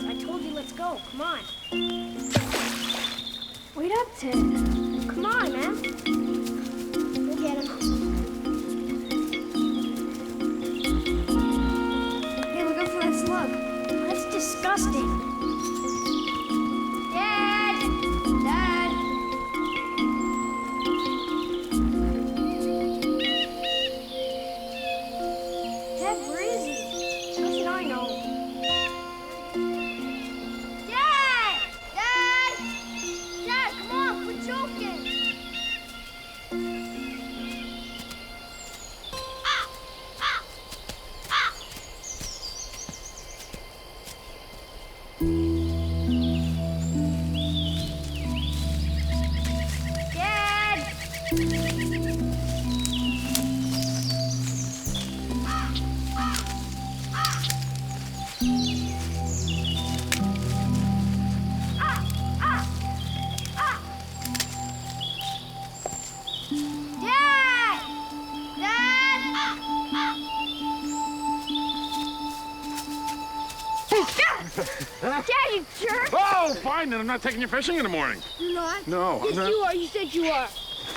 I told you, let's go. Come on. Wait up, Ted. Come on, man. We'll get him. Hey, look out for that slug. That's disgusting. Dad! Dad! Dad, where is he? How should I know? Dad! Dad! Dad, come on, quit choking! Dad! Dad! Dad! Dad, you jerk! Oh, fine, then I'm not taking you fishing in the morning. You're not? No, I'm Yes, not. you are. You said you are.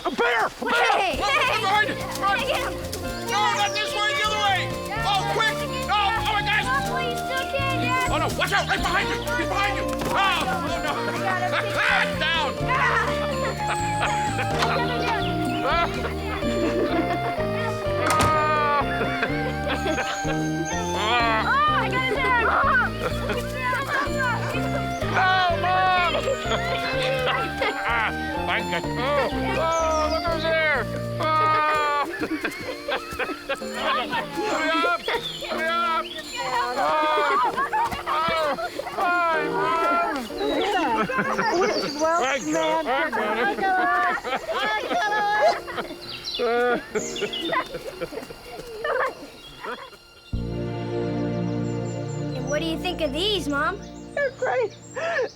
A bear! A bear! Hey! Oh, Hey! behind you! Run! Get him! No, not this way, the other way! Oh, quick! No! Oh, my gosh! Oh, please, it's okay, Dad. Oh, no, watch out! Right behind you! He's behind you! Oh, no! I got him. Down! Oh, I got his hand! Mom! No, Mom! Thank you. Oh, look who's here! Oh! Hurry up! Hurry up! Hi, Mom! Thank you. I got And what do you think of these, Mom? They're great.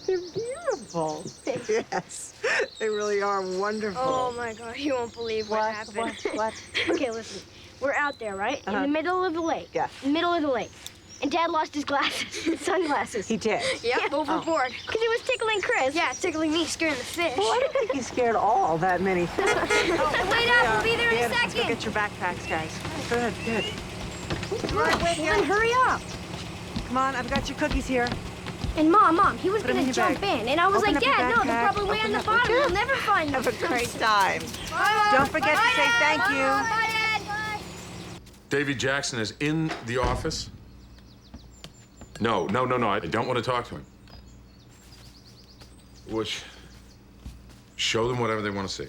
They're beautiful. Yes, they really are wonderful. Oh my God, you won't believe what happened. What? Okay, listen. We're out there, right? In Uh-huh. the middle of the lake. Yeah. In the middle of the lake. And Dad lost his glasses, his sunglasses. He did. Yep, overboard. Because he was tickling Chris. Yeah, tickling me, scaring the fish. Well, I don't think he scared all that many. Wait up, we'll be there in a Let's go second. get your backpacks, guys. Good, good. Right, wait, then hurry up. Come on, I've got your cookies here. And Mom, he was Put 'em gonna in your jump bag. in, and I was Open like, up your Dad, no, they're backpack. probably way on Open the up. bottom. We'll never find them. Have a great time. Bye, Don't forget to say thank you. Bye, Dad. Bye. Davy Jackson is in the office? No. I don't want to talk to him. Which, show them whatever they want to see.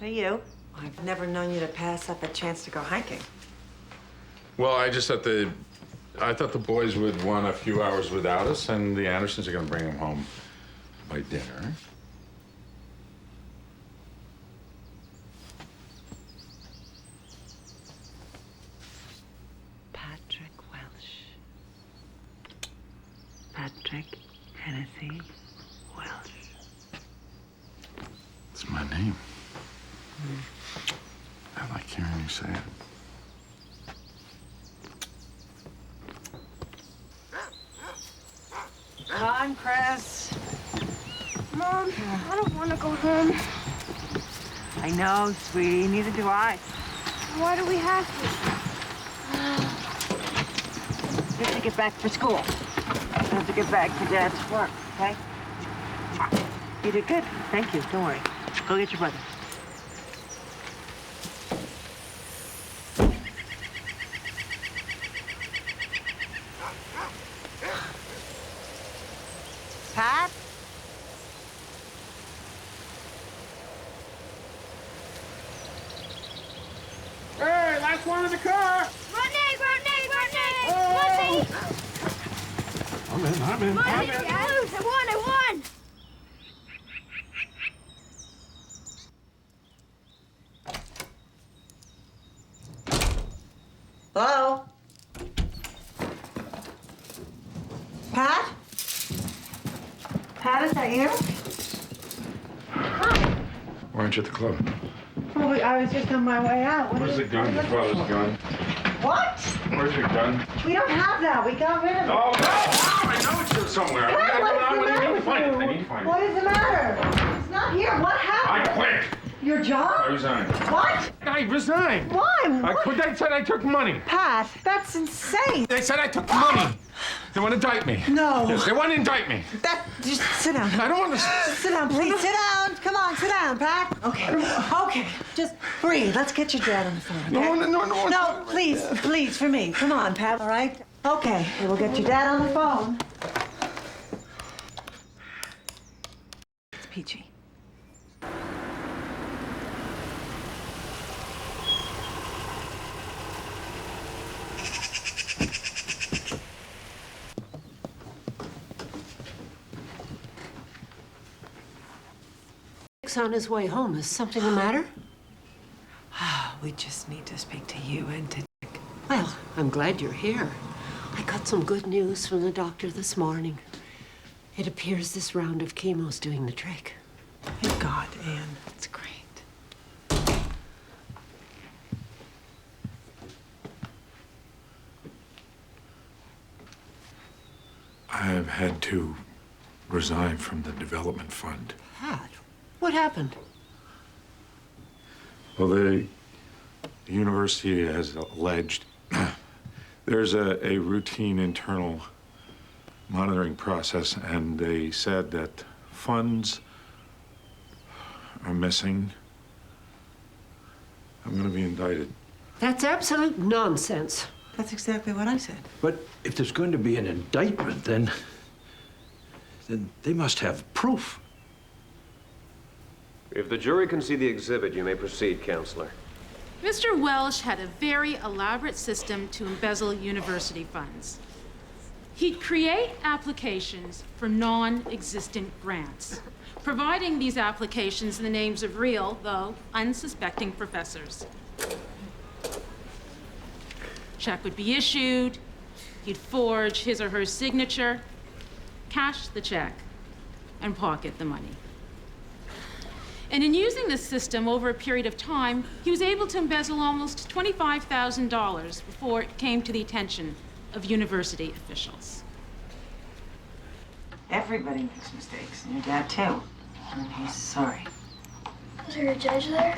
Hey, you. I've never known you to pass up a chance to go hiking. Well, I thought the boys would want a few hours without us, and the Andersons are going to bring them home by dinner. Patrick Welsh. Patrick Hennessy Welsh. It's my name. I like hearing you say it. Come on, Chris. Mom, I don't want to go home. I know, sweetie. Neither do I. Why do we have to? You have to get back for school. You have to get back for Dad's work, okay? You did good. Thank you. Don't worry. Go get your brother. Pat? Hey, last one in the car! Rodney! I'm in. I won! Hello? Pat? Pat, is that you? Why aren't you at the club? Well, I was just on my way out. Where's the gun? Your father's gun. What? Where's your gun? We don't have that. We got rid of it. Oh, no! I know it's here somewhere. Pat, what is the matter I need with to find it. I you? need to find What it. is the matter? It's not here. What I happened? quit. Your I job? resigned. What? I resigned. Why? I What? quit. They said I took money. Pat, that's insane. They said I took money. They want to indict me. No. Yes, they want to indict me. Just sit down. I don't want to. Sit down, please. Sit down. Come on, sit down, Pat. Okay. Okay. Just breathe. Let's get your dad on the phone. Okay? No. No, please, for me. Come on, Pat. All right? Okay. We'll get your dad on the phone. It's Peachy. On his way home. Is something the matter? We just need to speak to you and to Dick. Well, I'm glad you're here. I got some good news from the doctor this morning. It appears this round of chemo's doing the trick. Thank God, Anne. It's great. I've had to resign from the development fund. Pat, what happened? Well, the university has alleged there's a routine internal monitoring process, and they said that funds are missing. I'm going to be indicted. That's absolute nonsense. That's exactly what I said. But if there's going to be an indictment, then they must have proof. If the jury can see the exhibit, you may proceed, Counselor. Mr. Welsh had a very elaborate system to embezzle university funds. He'd create applications for non-existent grants, providing these applications in the names of real, though unsuspecting professors. Check would be issued, he'd forge his or her signature, cash the check, and pocket the money. And in using this system over a period of time, he was able to embezzle almost $25,000 before it came to the attention of university officials. Everybody makes mistakes, and your dad too. And he's sorry. Was there a judge there?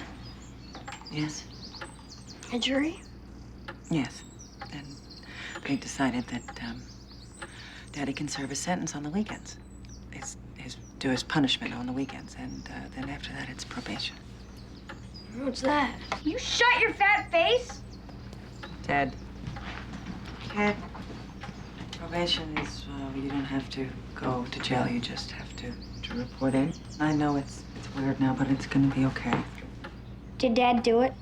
Yes? A jury? Yes. And they decided that Daddy can serve his sentence on the weekends. Do his punishment on the weekends, and then after that, it's probation. What's that? You shut your fat face! Ted. Probation is, you don't have to go to jail. You just have to report in. I know it's weird now, but it's gonna be okay. Did Dad do it?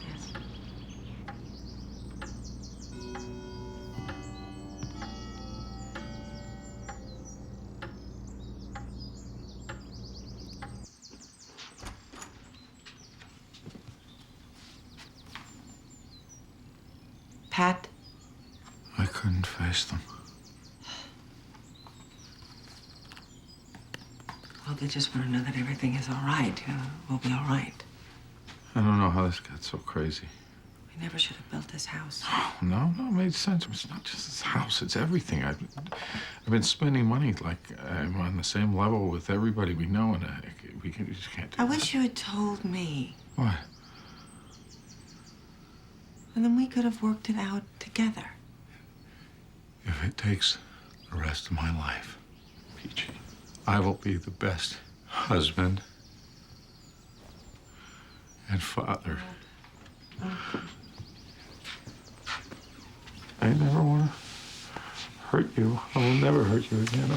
Yes. Pat? I couldn't face them. Well, they just want to know that everything is all right. We'll be all right. I don't know how this got so crazy. We never should have built this house. No, it made sense. It's not just this house, it's everything. I've been spending money like I'm on the same level with everybody we know, and we just can't do I that. wish you had told me. What? And then we could have worked it out together. If it takes the rest of my life, Peachy, I will be the best husband and father. I never want to hurt you. I will never hurt you again.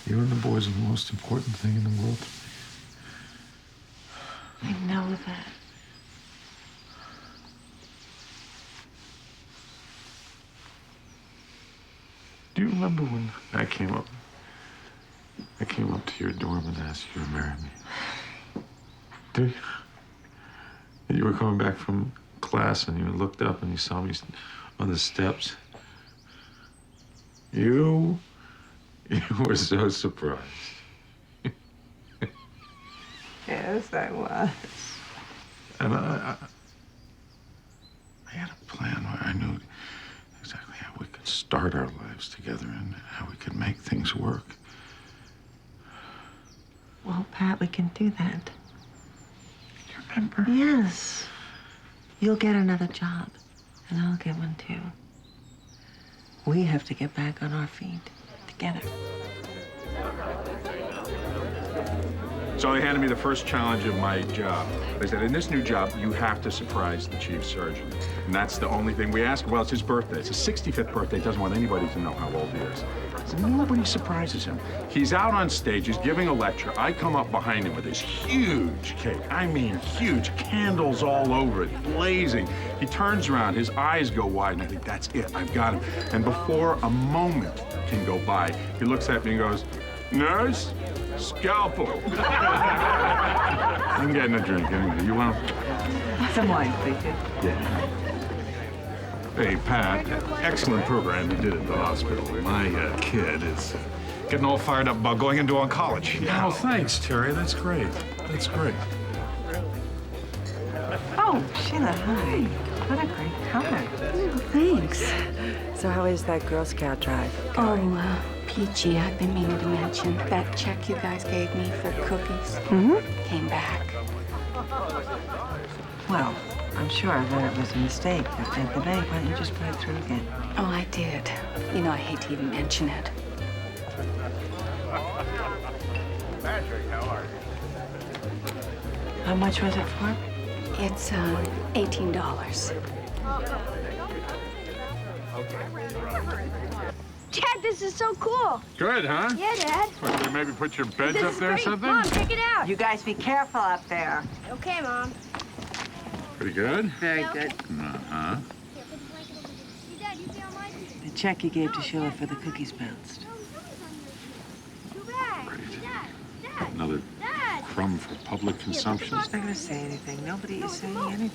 You and the boys are the most important thing in the world to me. I know that. Do you remember when I came up to your dorm and asked you to marry me? Do you? And you were coming back from class and you looked up and you saw me on the steps. You were so surprised. Yes, I was. And chart our lives together and how we could make things work. Well, Pat, we can do that. You remember? Yes. You'll get another job, and I'll get one too. We have to get back on our feet together. So they handed me the first challenge of my job. They said, in this new job, you have to surprise the chief surgeon. And that's the only thing we ask. Well, it's his birthday. It's his 65th birthday. He doesn't want anybody to know how old he is. So nobody surprises him. He's out on stage. He's giving a lecture. I come up behind him with this huge cake. I mean, huge. Candles all over it, blazing. He turns around. His eyes go wide, and I think, that's it. I've got him. And before a moment can go by, he looks at me and goes, "Nurse, scalpel." I'm getting a drink anyway. You want? Some wine, please. Yeah. Hey, Pat, excellent program you did at the hospital. My kid is getting all fired up about going into oncology. Oh, thanks, Terry. That's great. That's great. Oh, Sheila, hi. What a great car. Thanks. So how is that Girl Scout drive? Oh, peachy. I've been meaning to mention that check you guys gave me for cookies came back. Well, I'm sure that it was a mistake at the bank. Why don't you just put it through again? Oh, I did. You know, I hate to even mention it. How much was it for? It's $18. Dad, this is so cool. Good, huh? Yeah, Dad. What, you maybe put your beds This up is there or great. something? Mom, check it out. You guys be careful up there. Okay, Mom. Pretty good. Very good. Uh-huh. Dad, you see on my team? The check you gave to Sheila for the cookies bounced. Too bad. Great. Dad, Another Dad. crumb for public consumption. She's not gonna say anything. Nobody is saying anything.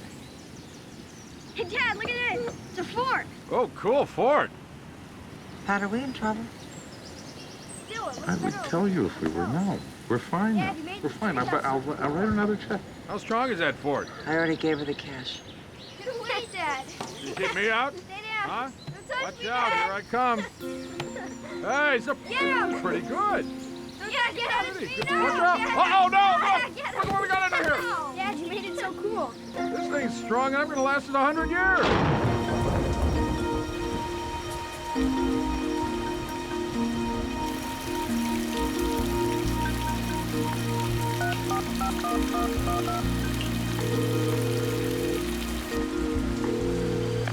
Hey, Dad, look at this. It's a fork. Oh, cool, Ford. Pat, are we in trouble? Still, it looks I would better. tell you if we were. No, we're fine now. Dad, you made We're the fine. tree I'll write another check. How strong is that Ford? I already gave her the cash. Get away, Dad. You kick me out? Stay down. Huh? Don't touch Watch me, out, Dad. here I come. Hey, it's Get him. pretty good. Yeah, get him. Pretty good. No, Watch out. Dad. Oh, no, Dad, look. get him. Look what we got under here. No. Dad, you made it so cool. This thing's strong enough to last us 100 years.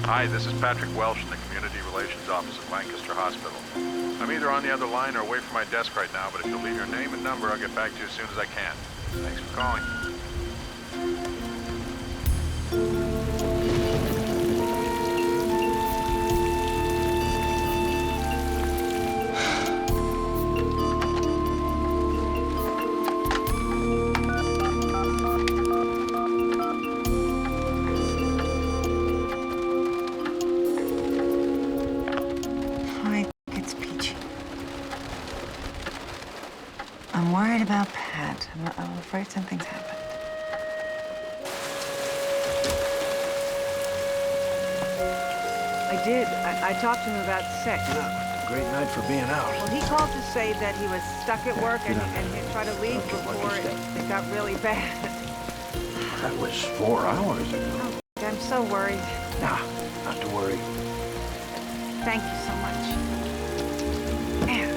Hi, this is Patrick Welsh in the Community Relations Office at Lancaster Hospital. I'm either on the other line or away from my desk right now, but if you'll leave your name and number, I'll get back to you as soon as I can. Thanks for calling. Hi, it's Peachy. I'm worried about Pat. I'm afraid something's happened. I did. I talked to him about 6. Great night for being out. Well, he called to say that he was stuck at work and he'd try to leave before it got really bad. That was 4 hours ago. I'm so worried. Nah, not to worry. Thank you so much. Man.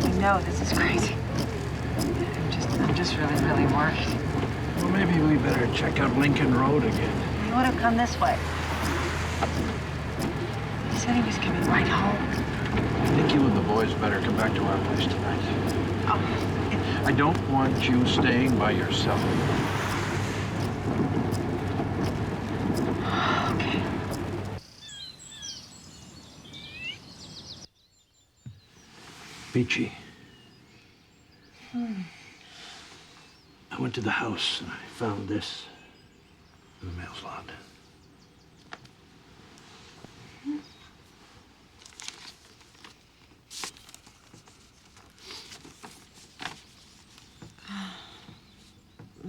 I know this is crazy. I'm just really, really worried. Well, maybe we better check out Lincoln Road again. He would have come this way. He said he was coming right home. I think you and the boys better come back to our place tonight. Oh, I don't want you staying by yourself. okay. Peachy. I went to the house and I found this in the mail slot.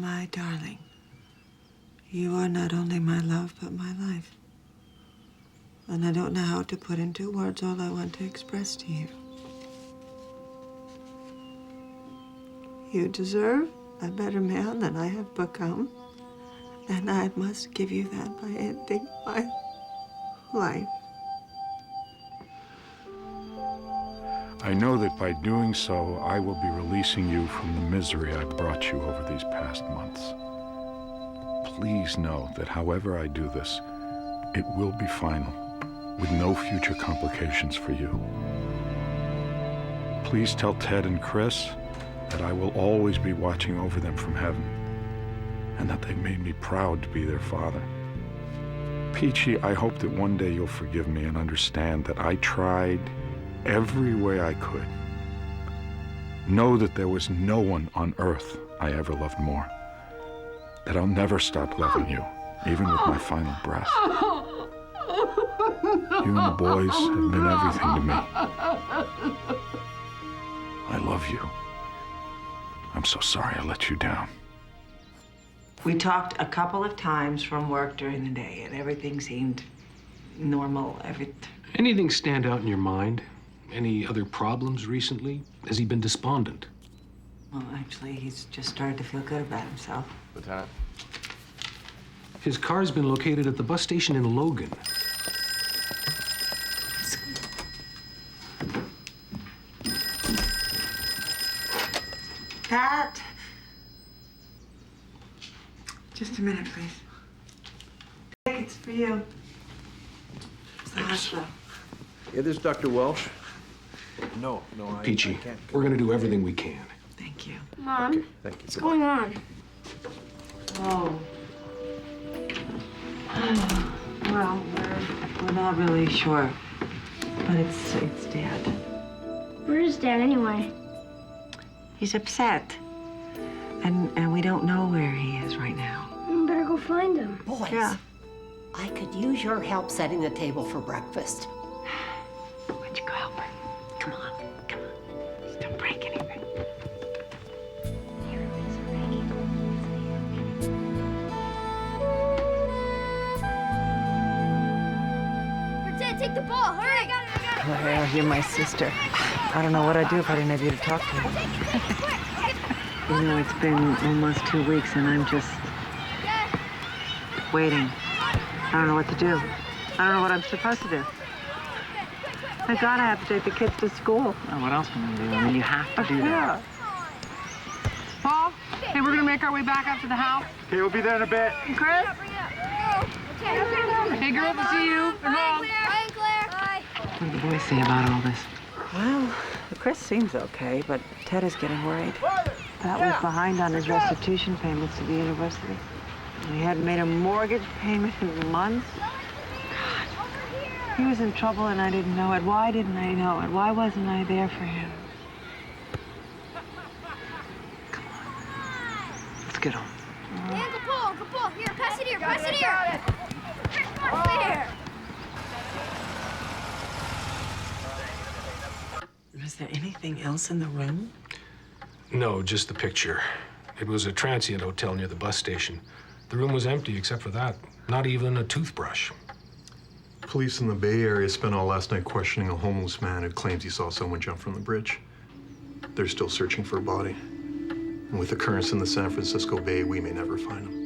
My darling, you are not only my love, but my life. And I don't know how to put into words all I want to express to you. You deserve a better man than I have become. And I must give you that by ending my life. I know that by doing so, I will be releasing you from the misery I brought you over these past months. Please know that however I do this, it will be final, with no future complications for you. Please tell Ted and Chris that I will always be watching over them from heaven, and that they made me proud to be their father. Peachy, I hope that one day you'll forgive me and understand that I tried every way I could. Know that there was no one on earth I ever loved more. That I'll never stop loving you, even with my final breath. You and the boys have been everything to me. I love you. I'm so sorry I let you down. We talked a couple of times from work during the day, and everything seemed normal. Anything stand out in your mind? Any other problems recently? Has he been despondent? Well, actually, he's just started to feel good about himself. Lieutenant? His car's been located at the bus station in Logan. Pat! Just a minute, please. It's for you. It's the hospital. Yeah, this is Dr. Welsh. No, I Peachy, can't. we're gonna do everything we can. Thank you. Mom, Okay, thank you. what's going on? Oh. Well, we're not really sure. But it's Dad. Where's Dad anyway? He's upset. And we don't know where he is right now. Better go find him. Boys, Yeah. I could use your help setting the table for breakfast. Why don't you go help her? Come on. Just don't break anything. Dad, take the ball. Hurry! I got it. Claire, you're my sister. I don't know what I'd do if I didn't have you to talk to. You know, it's been almost 2 weeks and I'm just waiting. I don't know what to do. I don't know what I'm supposed to do. I gotta have to take the kids to school. Oh, what else can I do? I mean, you have to do that. Paul, hey, we're gonna make our way back up to the house. Okay, we'll be there in a bit. And Chris? Hey, girl, to see you. And Mom. Bye, Claire. Bye. What do the boys say about all this? Well, Chris seems okay, but Ted is getting worried. Pat was behind on his restitution payments to the university. He hadn't made a mortgage payment in months. God, he was in trouble and I didn't know it. Why didn't I know it? Why wasn't I there for him? Come on. Let's get home. Hey, Uncle Paul. Here, pass it here. Come on, Claire. Is there anything else in the room? No, just the picture. It was a transient hotel near the bus station. The room was empty except for that. Not even a toothbrush. Police in the Bay Area spent all last night questioning a homeless man who claims he saw someone jump from the bridge. They're still searching for a body. And with the currents in the San Francisco Bay, we may never find him.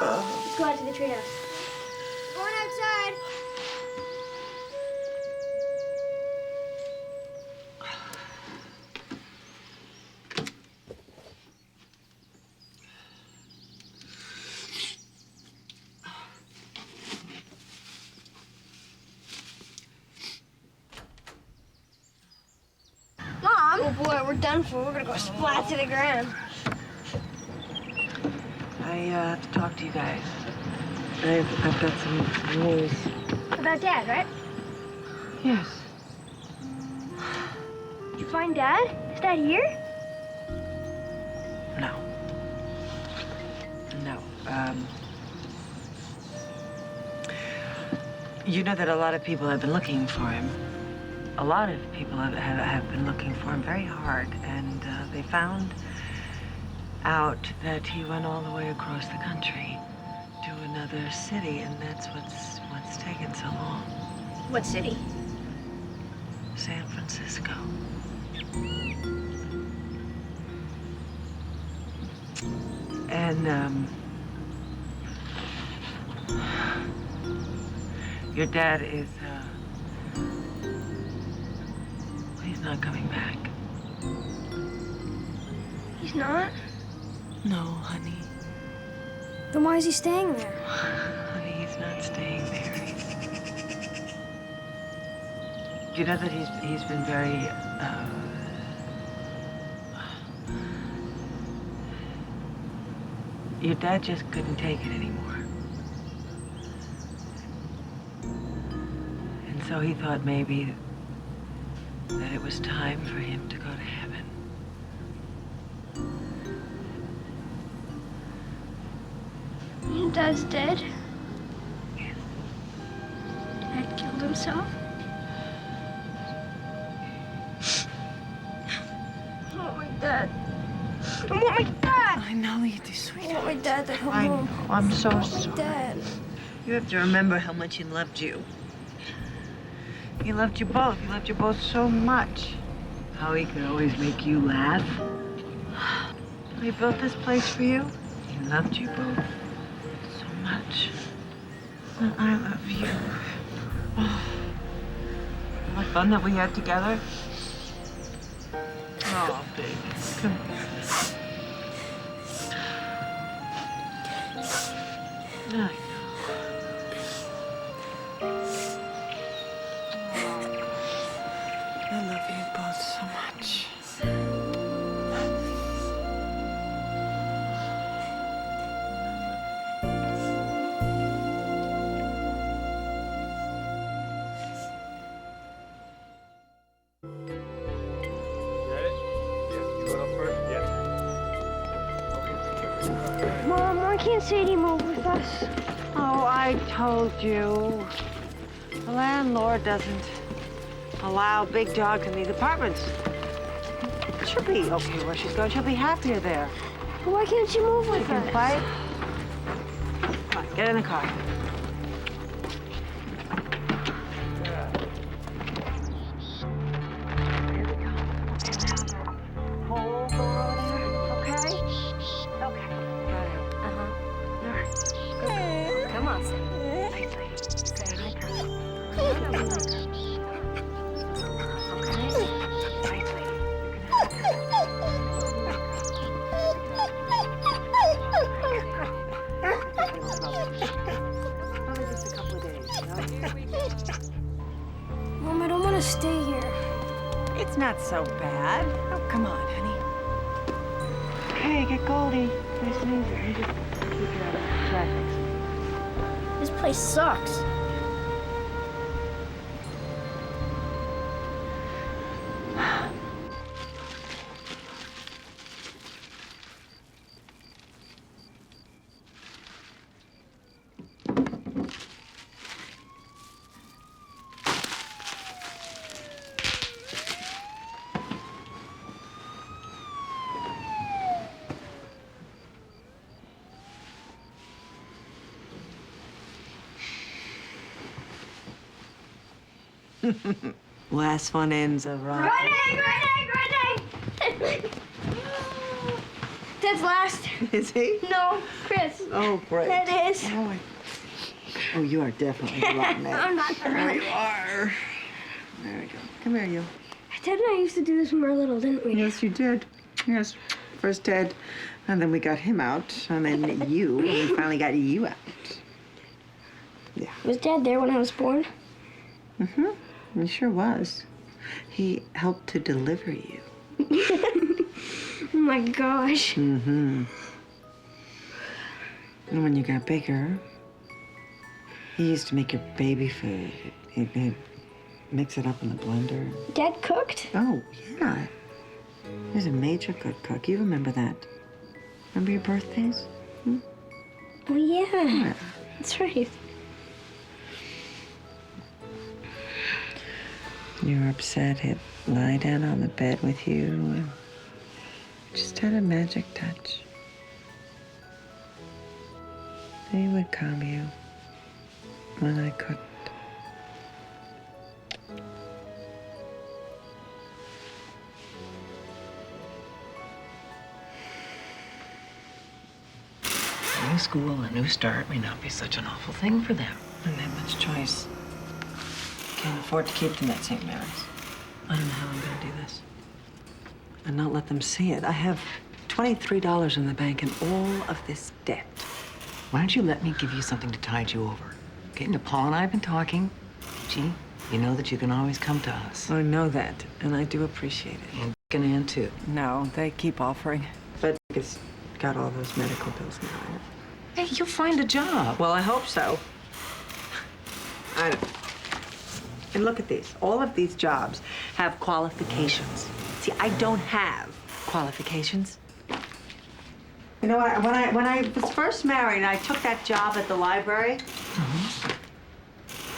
Let's go out to the treehouse. Going outside. boy, we're done for. We're gonna go splat to the ground. I have to talk to you guys. I've got some news. About Dad, right? Yes. Did you find Dad? Is Dad here? No. No. You know that a lot of people have been looking for him. A lot of people have been looking for him very hard, and they found out that he went all the way across the country to another city, and that's what's taken so long. What city? San Francisco. And your dad is he's not coming back. He's not? No, honey. Then why is he staying there? Honey, he's not staying there. Do you know that he's been very your dad just couldn't take it anymore. And so he thought maybe that it was time for him to go to heaven. Your dad's dead? Yes. Dad killed himself? I want my dad. I want my dad! I know you do, sweetheart. I want my dad to come I know. home. I'm so I want sorry. my dad. You have to remember how much he loved you. He loved you both. He loved you both so much. How he could always make you laugh. He built this place for you. He loved you both so much. And I love you. Oh, what fun that we had together. Oh, baby. Come here. I know. I love you both so much. Mom, why can't Sadie move with us? Oh, I told you. The landlord doesn't allow big dogs in these apartments. She'll be okay where she's going. She'll be happier there. Why can't she move She with can us? fight. Come on, get in the car. Hold the road there, okay? Okay. Got it. All right. Come on, Sadie. Mom, I don't want to stay here. It's not so bad. Oh, come on, honey. Okay, get Goldie. Nice and easy. You just keep your traffic. This place sucks. Last one ends a rock. Grenade! Dad's last. Is he? No, Chris. Oh, great. That is. Oh, you are definitely a lot mad. I'm not There you are. There we go. Come here, you. Ted and I used to do this when we were little, didn't we? Yes, you did. Yes. First Ted, and then we got him out, and then you, and we finally got you out. Yeah. Was Dad there when I was born? Mm-hmm. He sure was. He helped to deliver you. Oh my gosh. Mm-hmm. And when you got bigger, he used to make your baby food. He'd mix it up in the blender. Dad cooked? Oh, yeah. He was a major good cook. You remember that. Remember your birthdays? Hmm? Oh, yeah. That's right. You were upset. He'd lie down on the bed with you and just had a magic touch. He would calm you when I couldn't. A new school, a new start may not be such an awful thing for them. I didn't have much choice. Can't afford to keep them at St. Mary's. I don't know how I'm gonna do this. And not let them see it. I have $23 in the bank and all of this debt. Why don't you let me give you something to tide you over? Okay, now Paul and I have been talking. Gee, you know that you can always come to us. I know that, and I do appreciate it. And Dick and Ann, too. No, they keep offering. But it's got all those medical bills now. Hey, you'll find a job. Well, I hope so. And look at these. All of these jobs have qualifications. See, I don't have qualifications. You know what? When I was first married and I took that job at the library,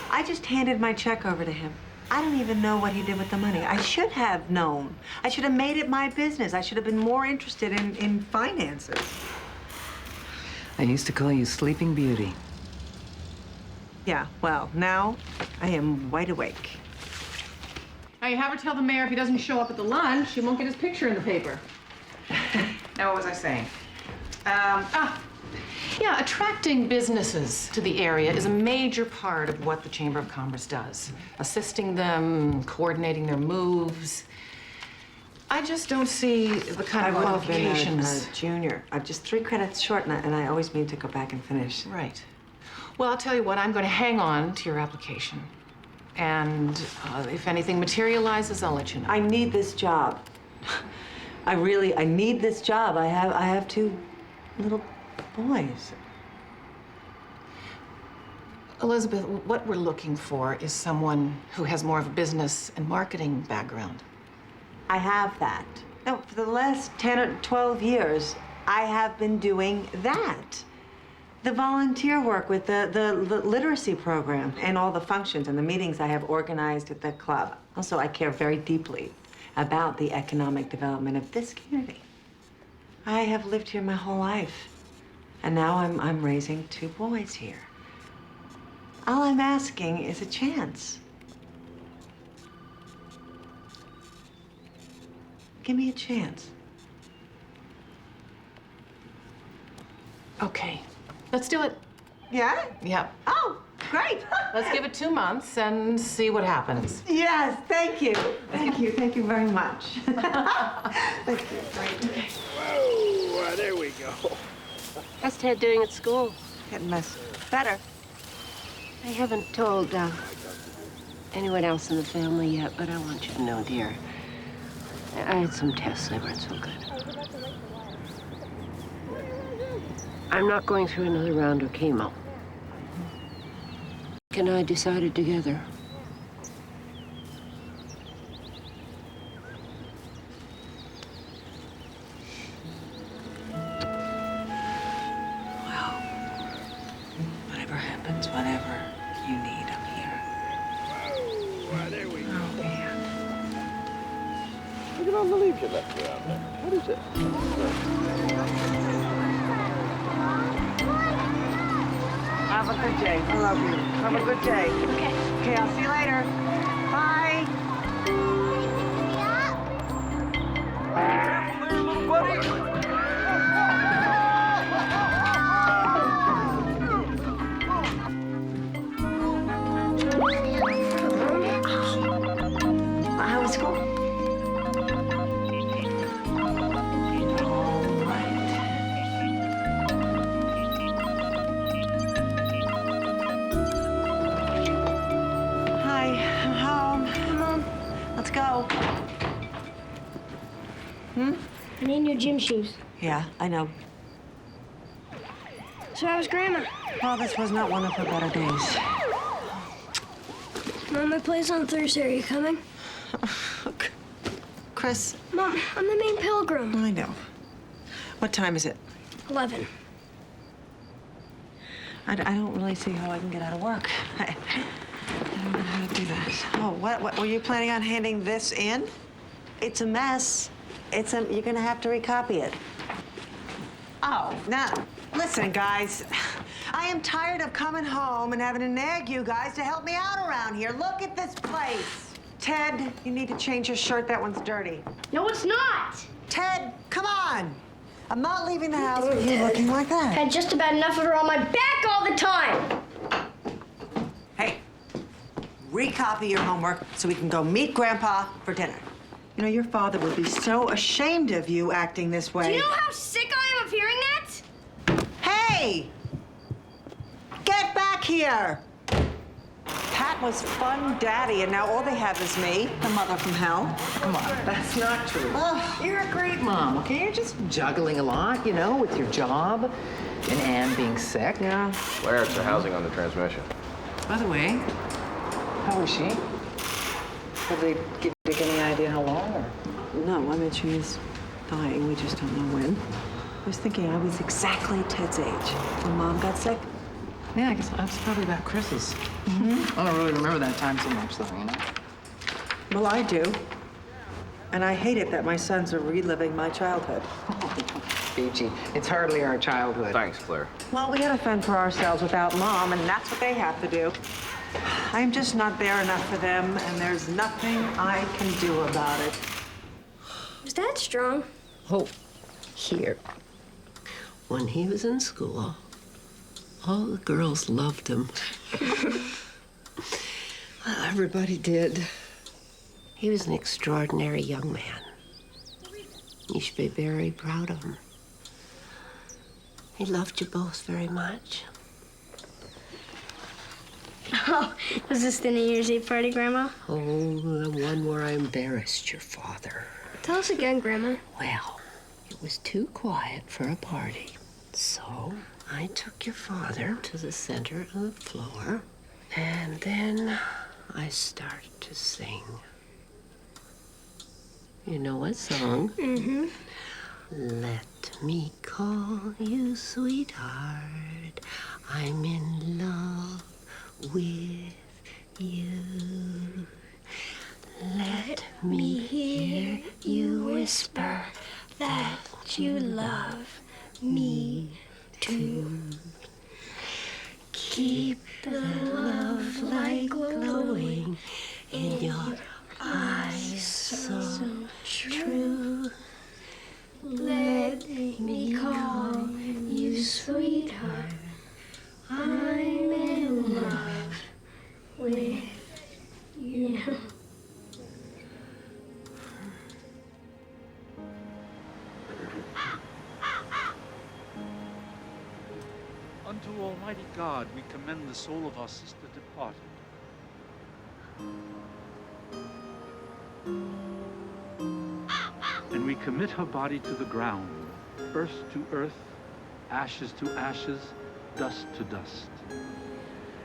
I just handed my check over to him. I don't even know what he did with the money. I should have known. I should have made it my business. I should have been more interested in finances. I used to call you Sleeping Beauty. Yeah, well, now I am wide awake. Now, you have her tell the mayor if he doesn't show up at the lunch, he won't get his picture in the paper. Now, what was I saying? Yeah, attracting businesses to the area is a major part of what the Chamber of Commerce does. Assisting them, coordinating their moves. I just don't see the kind of qualifications. Been a junior. I'm just 3 credits short, and I always mean to go back and finish. Right. Well, I'll tell you what, I'm going to hang on to your application. And if anything materializes, I'll let you know. I need this job. I need this job. I have 2 little boys. Elizabeth, what we're looking for is someone who has more of a business and marketing background. I have that. No, for the last 10 or 12 years, I have been doing that. The volunteer work with the literacy program and all the functions and the meetings I have organized at the club. Also, I care very deeply about the economic development of this community. I have lived here my whole life, and now I'm raising 2 boys here. All I'm asking is a chance. Give me a chance. Okay. Let's do it. Yeah? Yep. Oh, great. Let's give it 2 months and see what happens. Yes, thank you. Thank you very much. Thank you. Great. Whoa, there we go. How's Ted doing at school? Getting better. I haven't told anyone else in the family yet, but I want you to know, dear, I had some tests. They weren't so good. I'm not going through another round of chemo. Nick and I decided together. Well, whatever happens, whatever you need, I'm here. Whoa, there we go. Oh, man. Look at all the leaves you left around there. What is it? Have a good day. I love you. Have a good day. Okay. Okay, I'll see you later. Bye. Careful there, little buddy. How was school? Hi. I need new gym shoes. Yeah, I know. So how was Grandma? Well, this was not one of her better days. Mom, my play's on Thursday. Are you coming? Chris. Mom, I'm the main pilgrim. I know. What time is it? 11. I don't really see how I can get out of work. I don't know how to do that. Oh, what were you planning on handing this in? It's a mess. You're gonna have to recopy it. Oh, now, listen, guys. I am tired of coming home and having to nag you guys to help me out around here. Look at this place. Ted, you need to change your shirt. That one's dirty. No, it's not. Ted, come on. I'm not leaving the house with you looking like that. Had just about enough of her on my back all the time. Hey, recopy your homework so we can go meet Grandpa for dinner. You know, your father would be so ashamed of you acting this way. Do you know how sick I am of hearing that? Hey! Get back here! Pat was fun daddy, and now all they have is me, the mother from hell. Come on, that's not true. You're a great mom, okay? You're just juggling a lot, you know, with your job and Anne being sick. Yeah. Claire, it's the housing on the transmission. By the way, how is she? Have they give you any idea how long? Or? No, I mean, she's dying. We just don't know when. I was thinking I was exactly Ted's age when Mom got sick. Yeah, I guess that's probably about Chris's. I don't really remember that time so much, though, you know? Well, I do. And I hate it that my sons are reliving my childhood. Peachy, it's hardly our childhood. Thanks, Claire. Well, we gotta fend for ourselves without Mom, and that's what they have to do. I'm just not there enough for them, and there's nothing I can do about it. Is Dad strong? Oh, here. When he was in school, all the girls loved him. Well, everybody did. He was an extraordinary young man. You should be very proud of him. He loved you both very much. Oh, was this the New Year's Eve party, Grandma? Oh, the one where I embarrassed your father. Tell us again, Grandma. Well, it was too quiet for a party. So I took your father to the center of the floor, and then I started to sing. You know what song? Mm-hmm. Let me call you sweetheart. I'm in love with you. Let me hear you whisper that you love me too. Keep the love light glowing in your eyes so true. Let me call you sweetheart. I'm in love with you. Unto Almighty God we commend the soul of our sister departed. And we commit her body to the ground, earth to earth, ashes to ashes, dust to dust,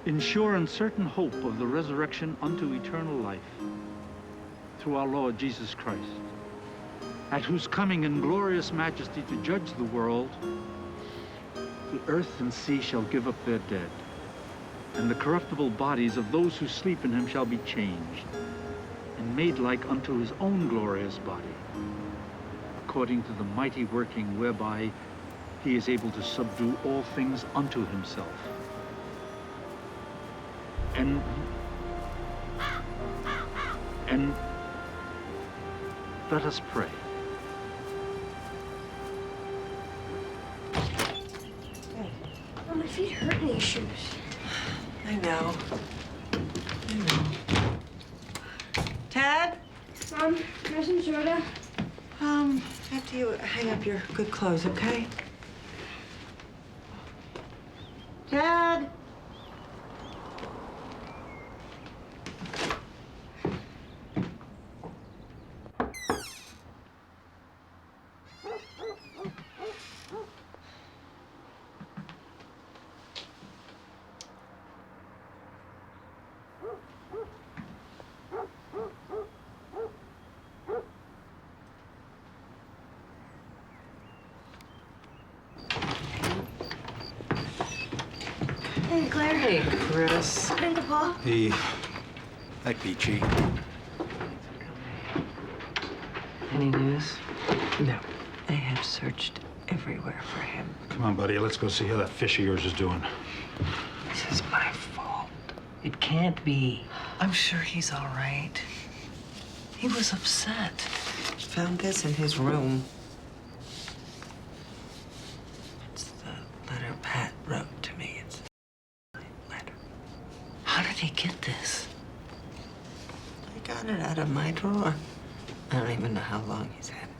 in sure and certain hope of the resurrection unto eternal life, through our Lord Jesus Christ, at whose coming in glorious majesty to judge the world, the earth and sea shall give up their dead, and the corruptible bodies of those who sleep in him shall be changed, and made like unto his own glorious body, according to the mighty working whereby he is able to subdue all things unto himself. And let us pray. Oh, my feet hurt in these shoes. I know. Ted? Mom, can I have some soda? After you hang up your good clothes, okay? Ted? Claire. Hey, Chris. Grandpa. Hey. Hi, Peachy. Any news? No. I have searched everywhere for him. Come on, buddy. Let's go see how that fish of yours is doing. This is my fault. It can't be. I'm sure he's all right. He was upset. Found this in his room. It's the letter Pat wrote to me. It's a letter. How did he get this? I got it out of my drawer. I don't even know how long he's had it.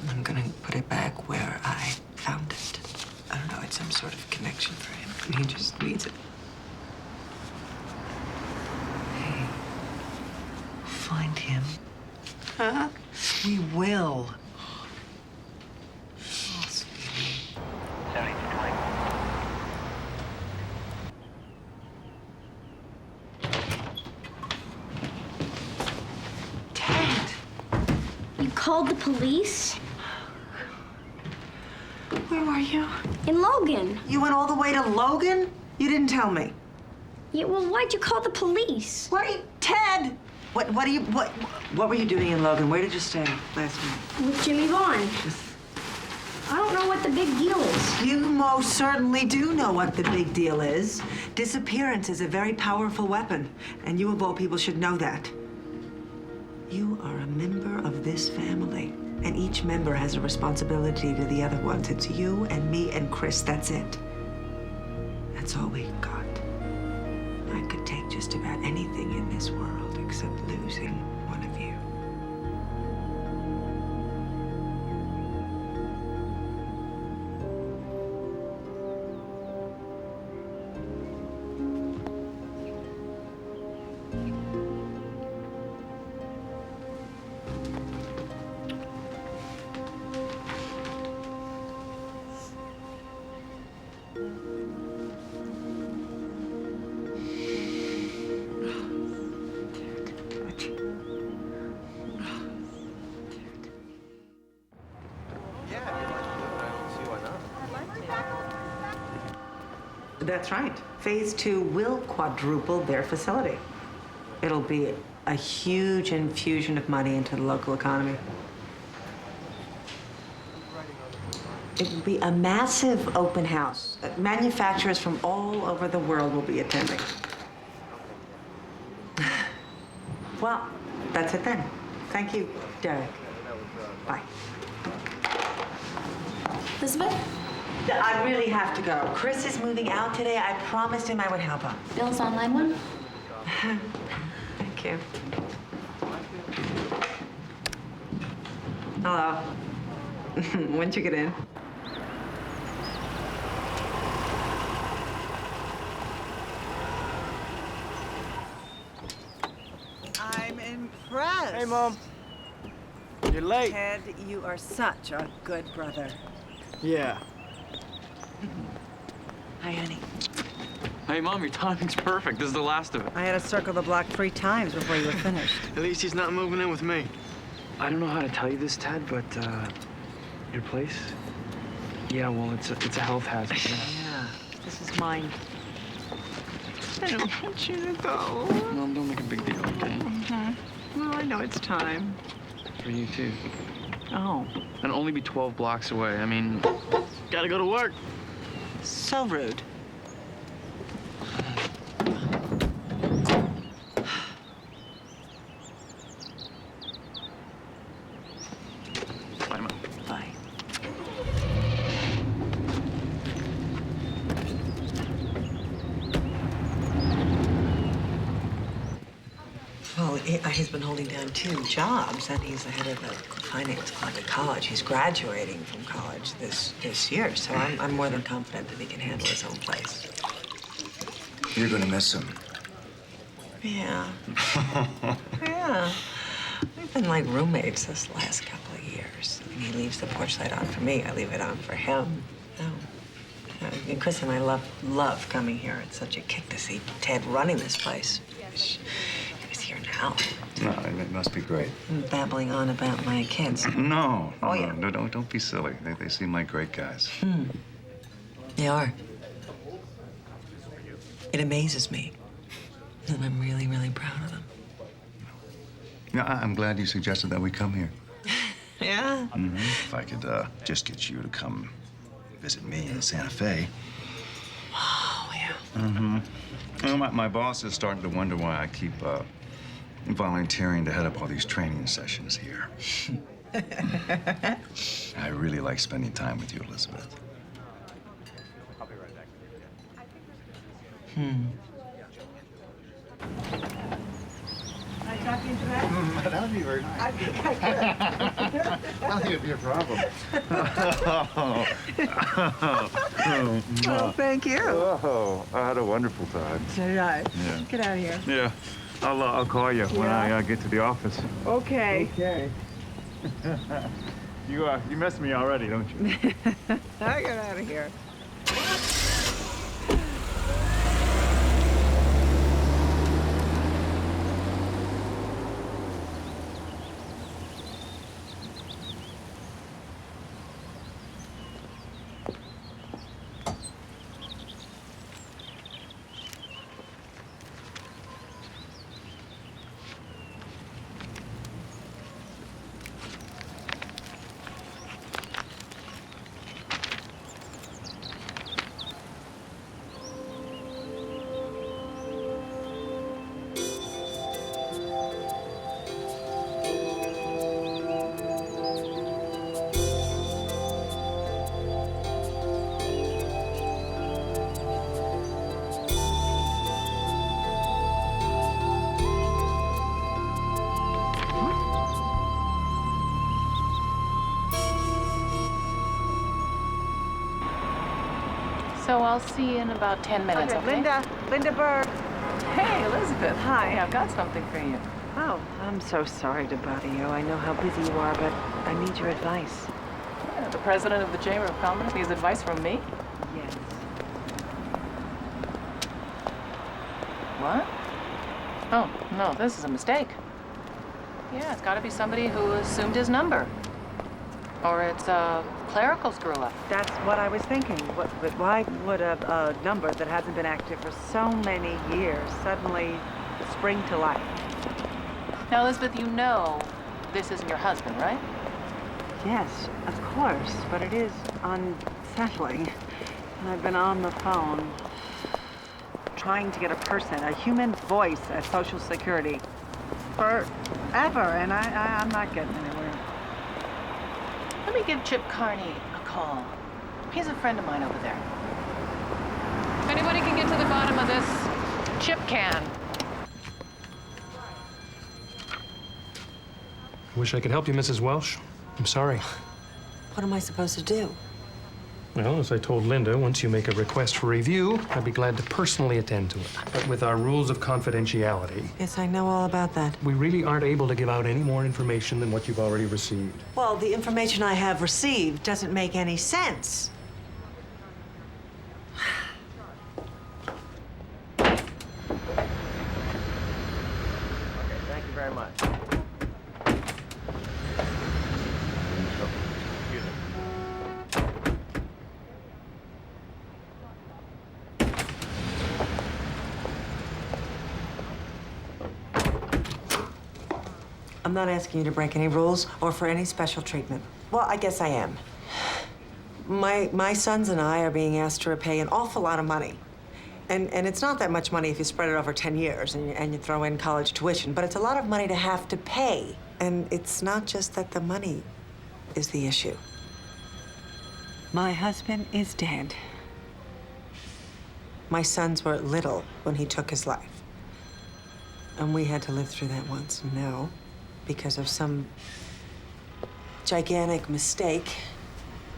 I'm gonna put it back where I found it. I don't know, it's some sort of connection for him, and he just needs it. Hey, find him. Huh? We will. Oh, sweetie. You called the police? Where were you? In Logan. You went all the way to Logan? You didn't tell me. Yeah, well, why'd you call the police? Ted! What were you doing in Logan? Where did you stay last night? With Jimmy Vaughn. I don't know what the big deal is. You most certainly do know what the big deal is. Disappearance is a very powerful weapon, and you of all people should know that. You are a member of this family, and each member has a responsibility to the other ones. It's you and me and Chris, that's it. That's all we've got. I could take just about anything in this world except losing one of you. That's right. Phase 2 will quadruple their facility. It'll be a huge infusion of money into the local economy. It will be a massive open house. Manufacturers from all over the world will be attending. Well, that's it then. Thank you, Derek. Bye. Elizabeth? I really have to go. Chris is moving out today. I promised him I would help him. Bill's on line 1? Thank you. Hello. When'd you get in? I'm impressed. Hey, Mom. You're late. Ted, you are such a good brother. Yeah. Hi, honey. Hey, Mom, your timing's perfect. This is the last of it. I had to circle the block 3 times before you were finished. At least he's not moving in with me. I don't know how to tell you this, Ted, but your place? Yeah, well, it's a health hazard. Yeah, this is mine. I don't want you to go. Mom, don't make a big deal, okay? Well, I know it's time. For you, too. Oh. And only be 12 blocks away. I mean, Gotta go to work. So rude. bye, Mom. Bye. Well, he's been holding down 2 jobs, and he's the head of the finance club at college. He's graduating from college this year, so I'm more than confident that he can handle his own place. You're gonna miss him. Yeah. Yeah. We've been like roommates this last couple of years. I mean, he leaves the porch light on for me. I leave it on for him. And Chris and I love coming here. It's such a kick to see Ted running this place. He was here now. No, it must be great. Babbling on about my kids. No. Oh, yeah. No, don't be silly. They seem like great guys. They are. It amazes me. And I'm really, really proud of them. Yeah, I'm glad you suggested that we come here. Yeah? If I could just get you to come visit me in Santa Fe. Oh, yeah. Well, my boss is starting to wonder why I keep volunteering to head up all these training sessions here. I really like spending time with you, Elizabeth. Can I talk into that? That would be very nice. I think I could. I don't think it'd be a problem. Oh, thank you. Oh, I had a wonderful time. So did I. Yeah. Get out of here. Yeah. I'll call you when I get to the office. Okay. Okay. You miss me already, don't you? I get out of here. So I'll see you in about 10 minutes, okay? Linda Berg. Hey, Elizabeth. Hi. Hey, I've got something for you. Oh, I'm so sorry to bother you. I know how busy you are, but I need your advice. The president of the Chamber of Commerce needs advice from me? yes. What? Oh, no, this is a mistake. Yeah, it's got to be somebody who assumed his number. Or it's a clerical screw-up. That's what I was thinking. But why would a number that hasn't been active for so many years suddenly spring to life? Now, Elizabeth, you know this isn't your husband, right? Yes, of course, but it is unsettling. I've been on the phone trying to get a person, a human voice at Social Security forever, and I'm not getting anywhere. Let me give Chip Carney a call. He's a friend of mine over there. If anybody can get to the bottom of this, Chip can. Wish I could help you, Mrs. Welsh. I'm sorry. What am I supposed to do? Well, as I told Linda, once you make a request for review, I'd be glad to personally attend to it. But with our rules of confidentiality, Yes, I know all about that. we really aren't able to give out any more information than what you've already received. Well, the information I have received doesn't make any sense. Thank you very much. I'm not asking you to break any rules or for any special treatment. Well, I guess I am. My sons and I are being asked to repay an awful lot of money. And it's not that much money if you spread it over 10 years and you throw in college tuition, but it's a lot of money to have to pay. And it's not just that the money is the issue. My husband is dead. My sons were little when he took his life. And we had to live through that once. Now, because of some gigantic mistake,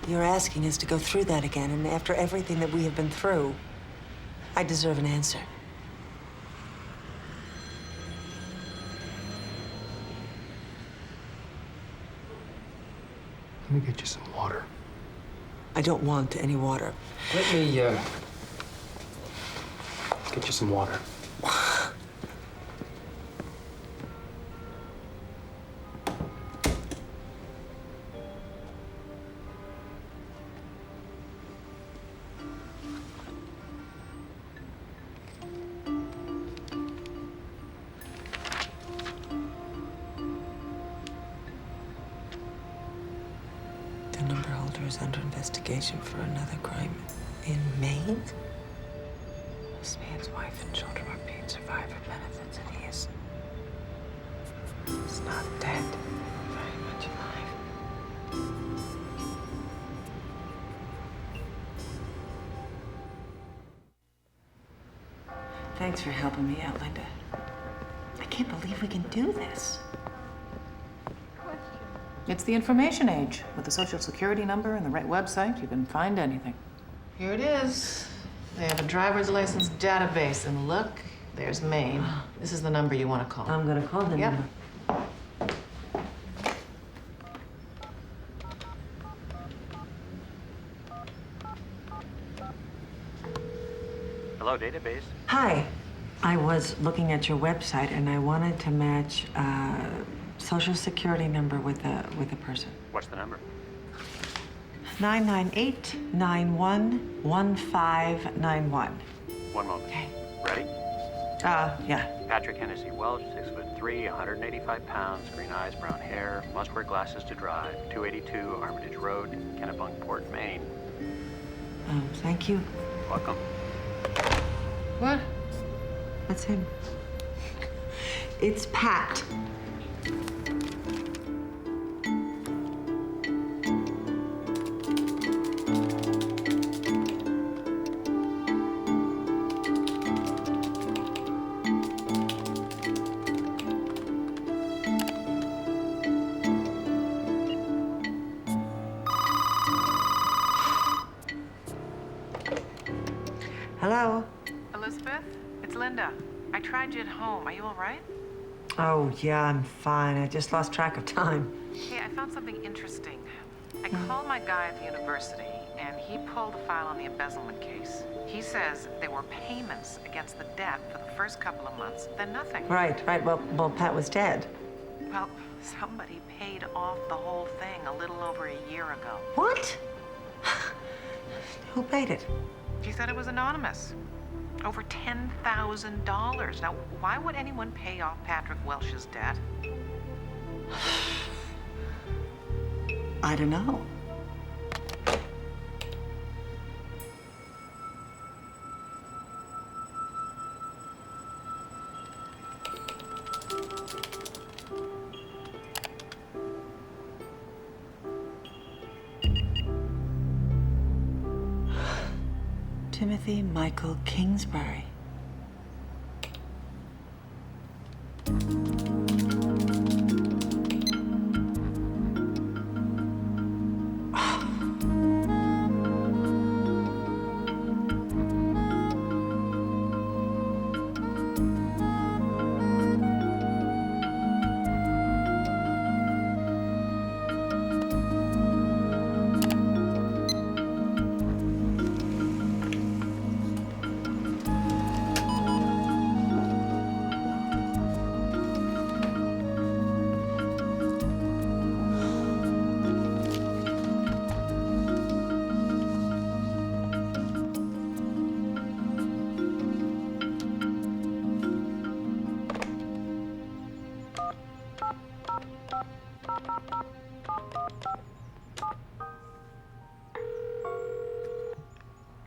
you're asking us to go through that again. And after everything that we have been through, I deserve an answer. Let me get you some water. I don't want any water. Let me, get you some water. is under investigation for another crime in Maine. This man's wife and children are paid survivor benefits, and he's not dead, very much alive. Thanks for helping me out, Linda. I can't believe we can do this. It's the information age. With the social security number and the right website, you can find anything. Here it is. They have a driver's license database, and look, there's Maine. This is the number you want to call. I'm gonna call the number. Hello, database. Hi. I was looking at your website, and I wanted to match a social security number with a person. What's the number? 998-91-1591. One moment. Okay. Ready? Yeah. Patrick Hennessy Welch, 6'3", 185 pounds, green eyes, brown hair, must wear glasses to drive. 282 Armitage Road, Kennebunkport, Maine. Thank you. Welcome. What? That's him. It's Pat. Hello? Elizabeth, it's Linda. I tried you at home. Are you all right? Oh, yeah, I'm fine. I just lost track of time. Hey, I found something interesting. I called my guy at the university, and he pulled a file on the embezzlement case. He says there were payments against the debt for the first couple of months, then nothing. Right. Well, Pat was dead. Well, somebody paid off the whole thing a little over a year ago. What? Who paid it? She said it was anonymous. Over $10,000. Now, why would anyone pay off Patrick Welch's debt? I don't know. Timothy Michael Kingsbury.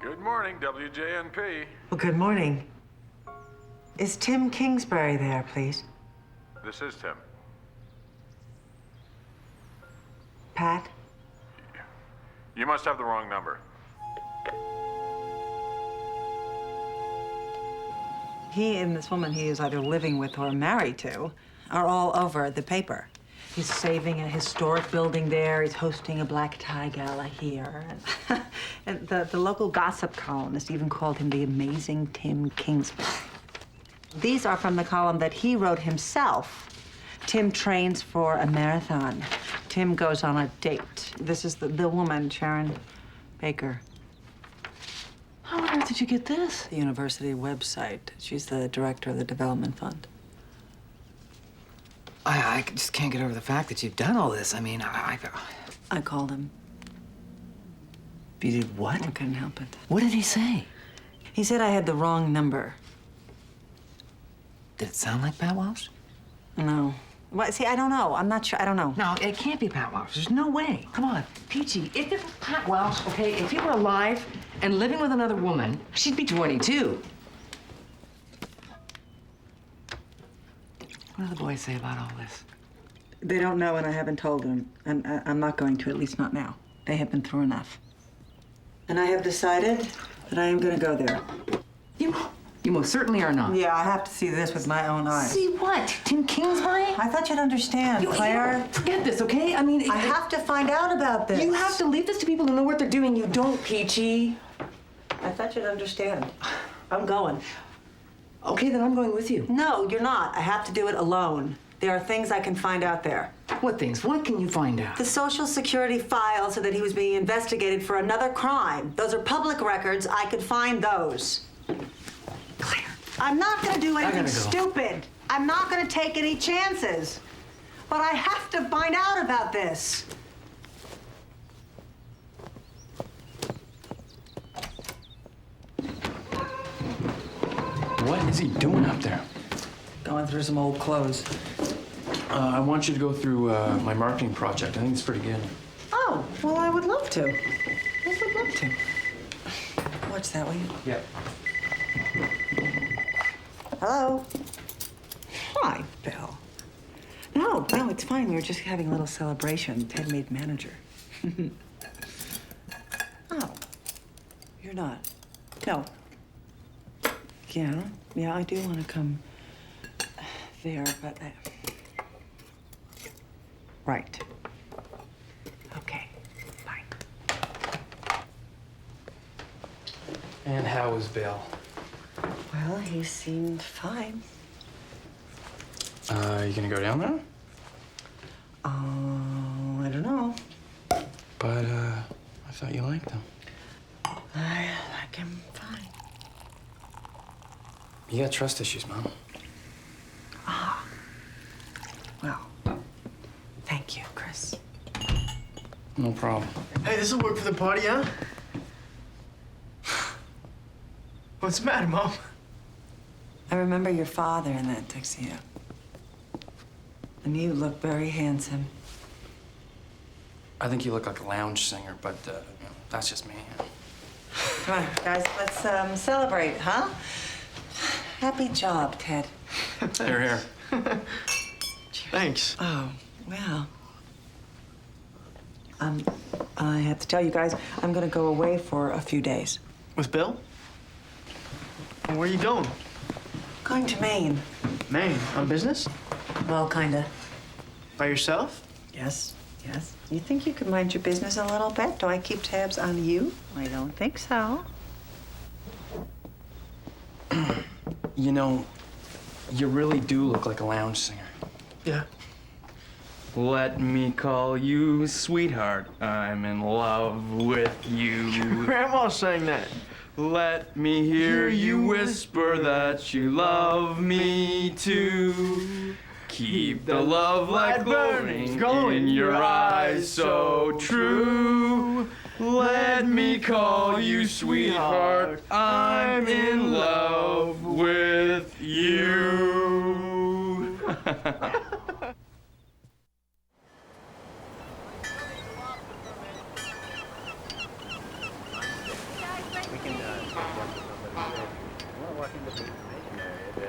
Good morning, WJNP. Well, good morning. Is Tim Kingsbury there, please? This is Tim. Pat? You must have the wrong number. He and this woman he is either living with or married to are all over the paper. He's saving a historic building there. He's hosting a black tie gala here. And the local gossip columnist even called him the amazing Tim Kingsbury. These are from the column that he wrote himself. Tim trains for a marathon. Tim goes on a date. This is the woman, Sharon Baker. How on earth did you get this? The university website. She's the director of the development fund. I just can't get over the fact that you've done all this. I mean, I called him. You did what? I couldn't help it. What did he say? He said I had the wrong number. Did it sound like Pat Welch? No. What? See, I don't know. I'm not sure. I don't know. No, it can't be Pat Welsh. There's no way. Come on, Peachy. If it was Pat Welsh, okay, if he were alive and living with another woman, she'd be 22. What do the boys say about all this? They don't know, and I haven't told them. And I'm not going to, at least not now. They have been through enough. And I have decided that I am going to go there. You most certainly are not. Yeah, I have to see this with my own eyes. See what? Tim Kingsbury? I thought you'd understand, Claire. Forget this, okay? I mean... I have to find out about this. You have to leave this to people who know what they're doing. You don't, Peachy. I thought you'd understand. I'm going. Okay, then I'm going with you. No, you're not. I have to do it alone. There are things I can find out there. What things? What can you find out? The Social Security file said that he was being investigated for another crime. Those are public records. I could find those. Claire. I'm not going to do anything stupid. I'm not going to take any chances. But I have to find out about this. What is he doing up there? Going through some old clothes. I want you to go through my marketing project. I think it's pretty good. Oh, well, I would love to. I would love to. Watch that, will you? Yep. Hello? Hi, Bill. No, it's fine. We were just having a little celebration. Ted made manager. Oh, you're not? No. Yeah, I do want to come there, but... Right. Okay, fine. And how was Bill? Well, he seemed fine. You gonna go down there? I don't know. But, I thought you liked him. I like him fine. You got trust issues, Mom. Ah. Well, thank you, Chris. No problem. Hey, this'll work for the party, huh? What's the matter, Mom? I remember your father in that tuxedo. And you look very handsome. I think you look like a lounge singer, but that's just me. Come on, guys, let's celebrate, huh? Happy job, Ted. Here. Thanks. Oh, well. I have to tell you guys, I'm gonna go away for a few days. With Bill? And where are you going? Going to Maine. Maine? On business? Well, kinda. By yourself? Yes. You think you could mind your business a little bit? Do I keep tabs on you? I don't think so. You know, you really do look like a lounge singer. Yeah. Let me call you sweetheart. I'm in love with you. Grandma sang that. Let me hear you whisper that you love me too. Keep the love light burning in your eyes so true. Let me call you sweetheart. I'm in love with you.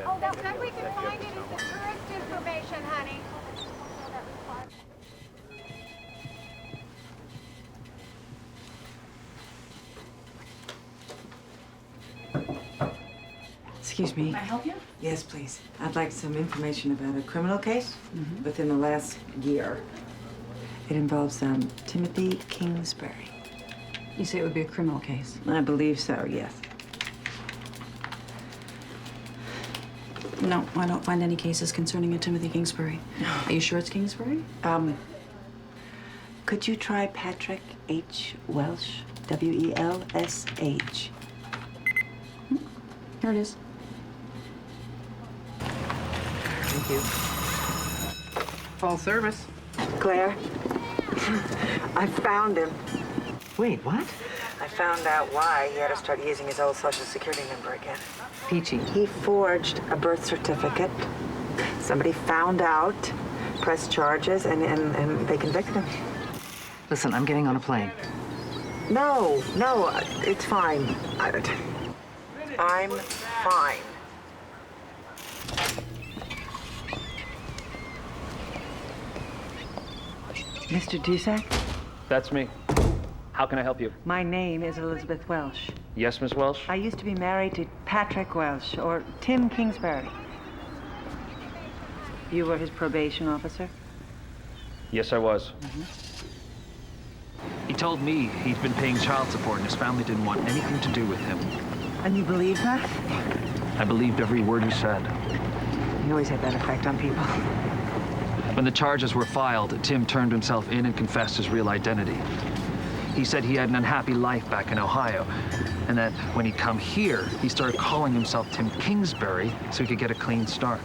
Oh, the best we can find it is the tourist information, honey. Excuse me. Can I help you? Yes, please. I'd like some information about a criminal case within the last year. It involves Timothy Kingsbury. You say it would be a criminal case? I believe so, yes. No, I don't find any cases concerning a Timothy Kingsbury. Are you sure it's Kingsbury? Could you try Patrick H. Welsh? W-E-L-S-H. Here it is. Thank you. Full service. Claire, I found him. Wait, what? I found out why he had to start using his old Social Security number again. Peachy. He forged a birth certificate. Somebody found out. pressed charges, and they convicted him. Listen, I'm getting on a plane. No, it's fine. I'm fine. Mr. Dusak? That's me. How can I help you? My name is Elizabeth Welsh. Yes, Miss Welsh? I used to be married to Patrick Welsh, or Tim Kingsbury. You were his probation officer? Yes, I was. He told me he'd been paying child support and his family didn't want anything to do with him. And you believe that? I believed every word he said. You always have that effect on people. When the charges were filed, Tim turned himself in and confessed his real identity. He said he had an unhappy life back in Ohio, and that when he'd come here, he started calling himself Tim Kingsbury so he could get a clean start.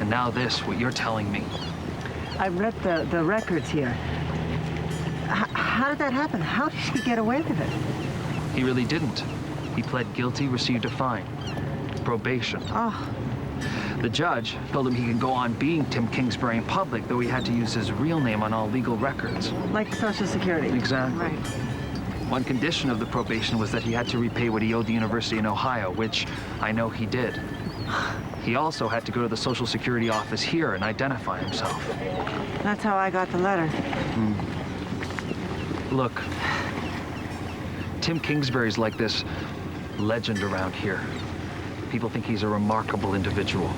And now this, what you're telling me. I read the records here. How did that happen? How did he get away with it? He really didn't. He pled guilty, received a fine. Probation. Oh. The judge told him he could go on being Tim Kingsbury in public, though he had to use his real name on all legal records. Like Social Security. Exactly. Right. One condition of the probation was that he had to repay what he owed the university in Ohio, which I know he did. He also had to go to the Social Security office here and identify himself. That's how I got the letter. Look, Tim Kingsbury's like this legend around here. People think he's a remarkable individual.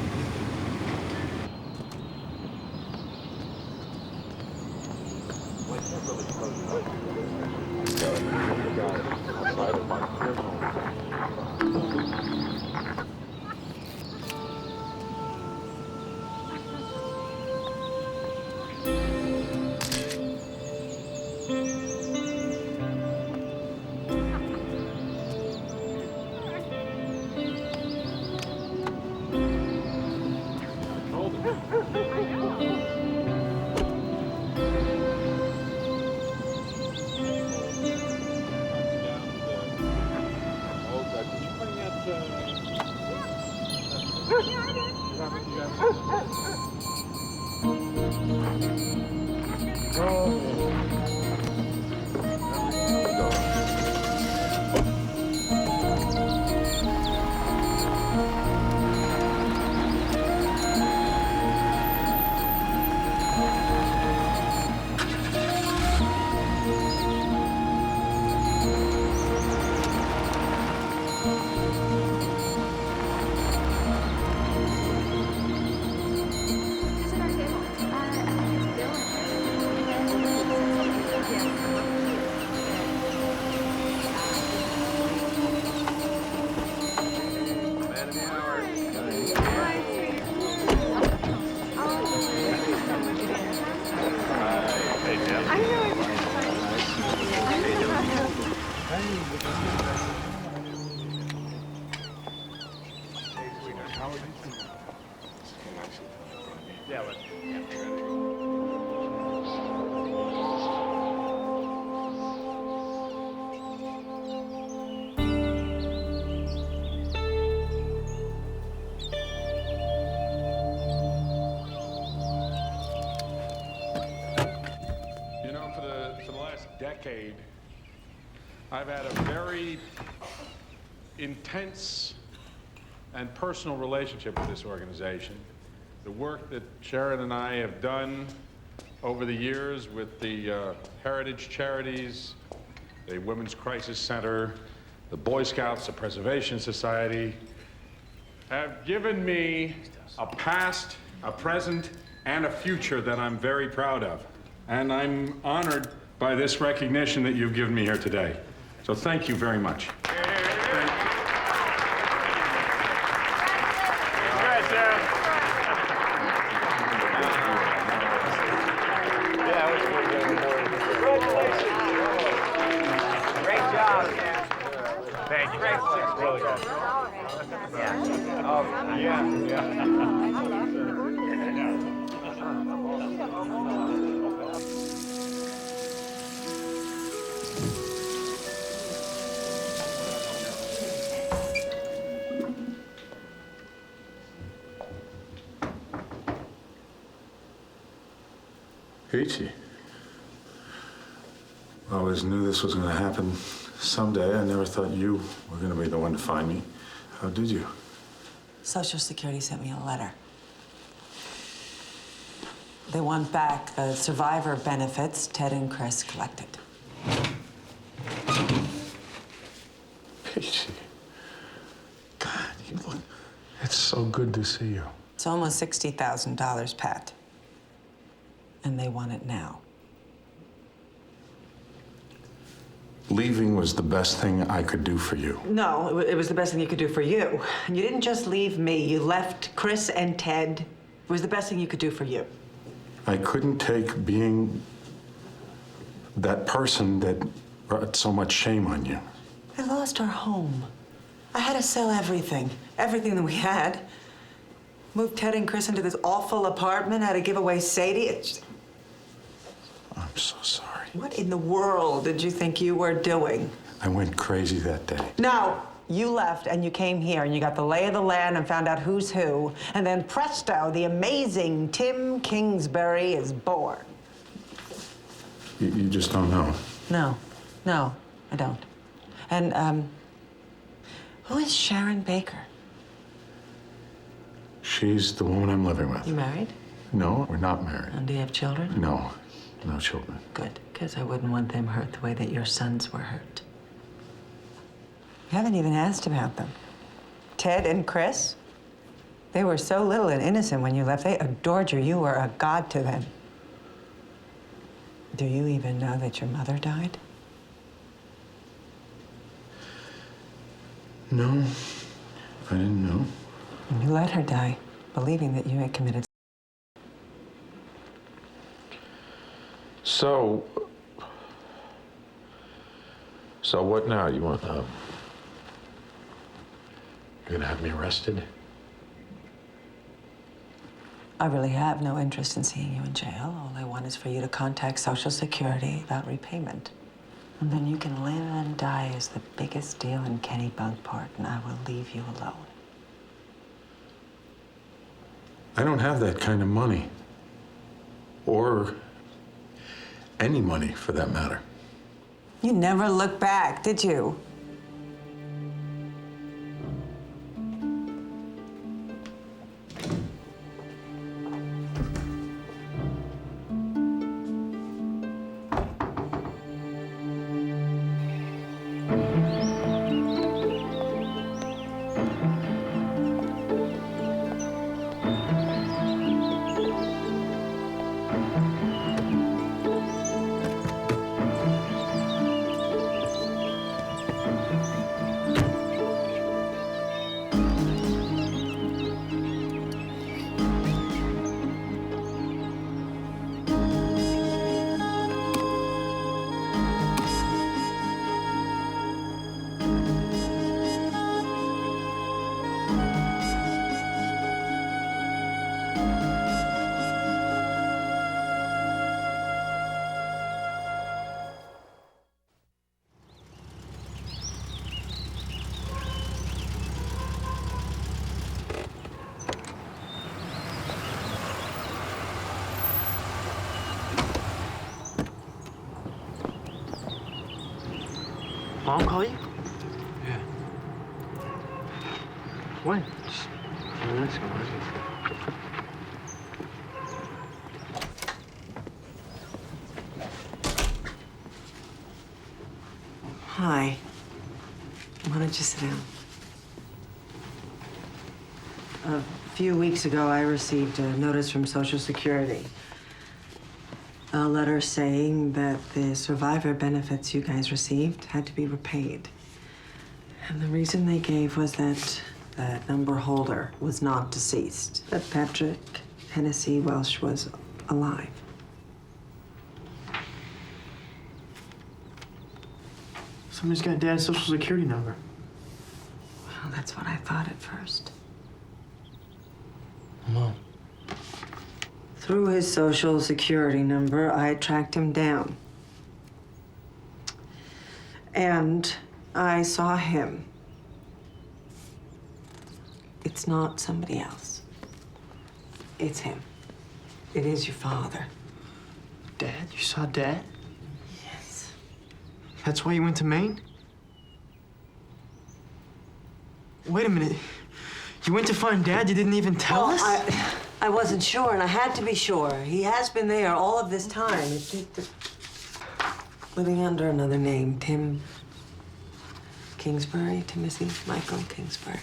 Decade, I've had a very intense and personal relationship with this organization. The work that Sharon and I have done over the years with the Heritage Charities, the Women's Crisis Center, the Boy Scouts, the Preservation Society, have given me a past, a present, and a future that I'm very proud of. And I'm honored by this recognition that you've given me here today. So thank you very much. Great job. Thank you. Great. Really good. Yeah. Oh, yeah. Peachy. I always knew this was going to happen someday. I never thought you were going to be the one to find me. How did you? Social Security sent me a letter. They want back the survivor benefits Ted and Chris collected. Peachy. God, you look... It's so good to see you. It's almost $60,000, Pat. And they want it now. Leaving was the best thing I could do for you. No, it was the best thing you could do for you. And you didn't just leave me. You left Chris and Ted. It was the best thing you could do for you. I couldn't take being that person that brought so much shame on you. I lost our home. I had to sell everything that we had. Moved Ted and Chris into this awful apartment, had to give away Sadie. I'm so sorry. What in the world did you think you were doing? I went crazy that day. No, you left and you came here and you got the lay of the land and found out who's who. And then presto, the amazing Tim Kingsbury is born. You just don't know. No, I don't. And, who is Sharon Baker? She's the woman I'm living with. You married? No, we're not married. And do you have children? No, no children. Good, because I wouldn't want them hurt the way that your sons were hurt. You haven't even asked about them. Ted and Chris? They were so little and innocent when you left. They adored you. You were a god to them. Do you even know that your mother died? No, I didn't know. And you let her die, believing that you had committed. So what now? You want, you're gonna have me arrested? I really have no interest in seeing you in jail. All I want is for you to contact Social Security about repayment. And then you can live and die as the biggest deal in Kennebunkport, and I will leave you alone. I don't have that kind of money. Or any money, for that matter. You never looked back, did you? Mom call you? Yeah. When? Just a few minutes ago. Hi. Why don't you sit down? A few weeks ago, I received a notice from Social Security. A letter saying that the survivor benefits you guys received had to be repaid. And the reason they gave was that the number holder was not deceased, that Patrick Hennessy Welsh was alive. Somebody's got Dad's Social Security number. Well, that's what I thought at first. Mom. Through his Social Security number, I tracked him down. And I saw him. It's not somebody else. It's him. It is your father. Dad? You saw Dad? Yes. That's why you went to Maine? Wait a minute. You went to find Dad? You didn't even tell us? I wasn't sure, and I had to be sure. He has been there all of this time. Living under another name, Tim Kingsbury, Timothy Michael Kingsbury.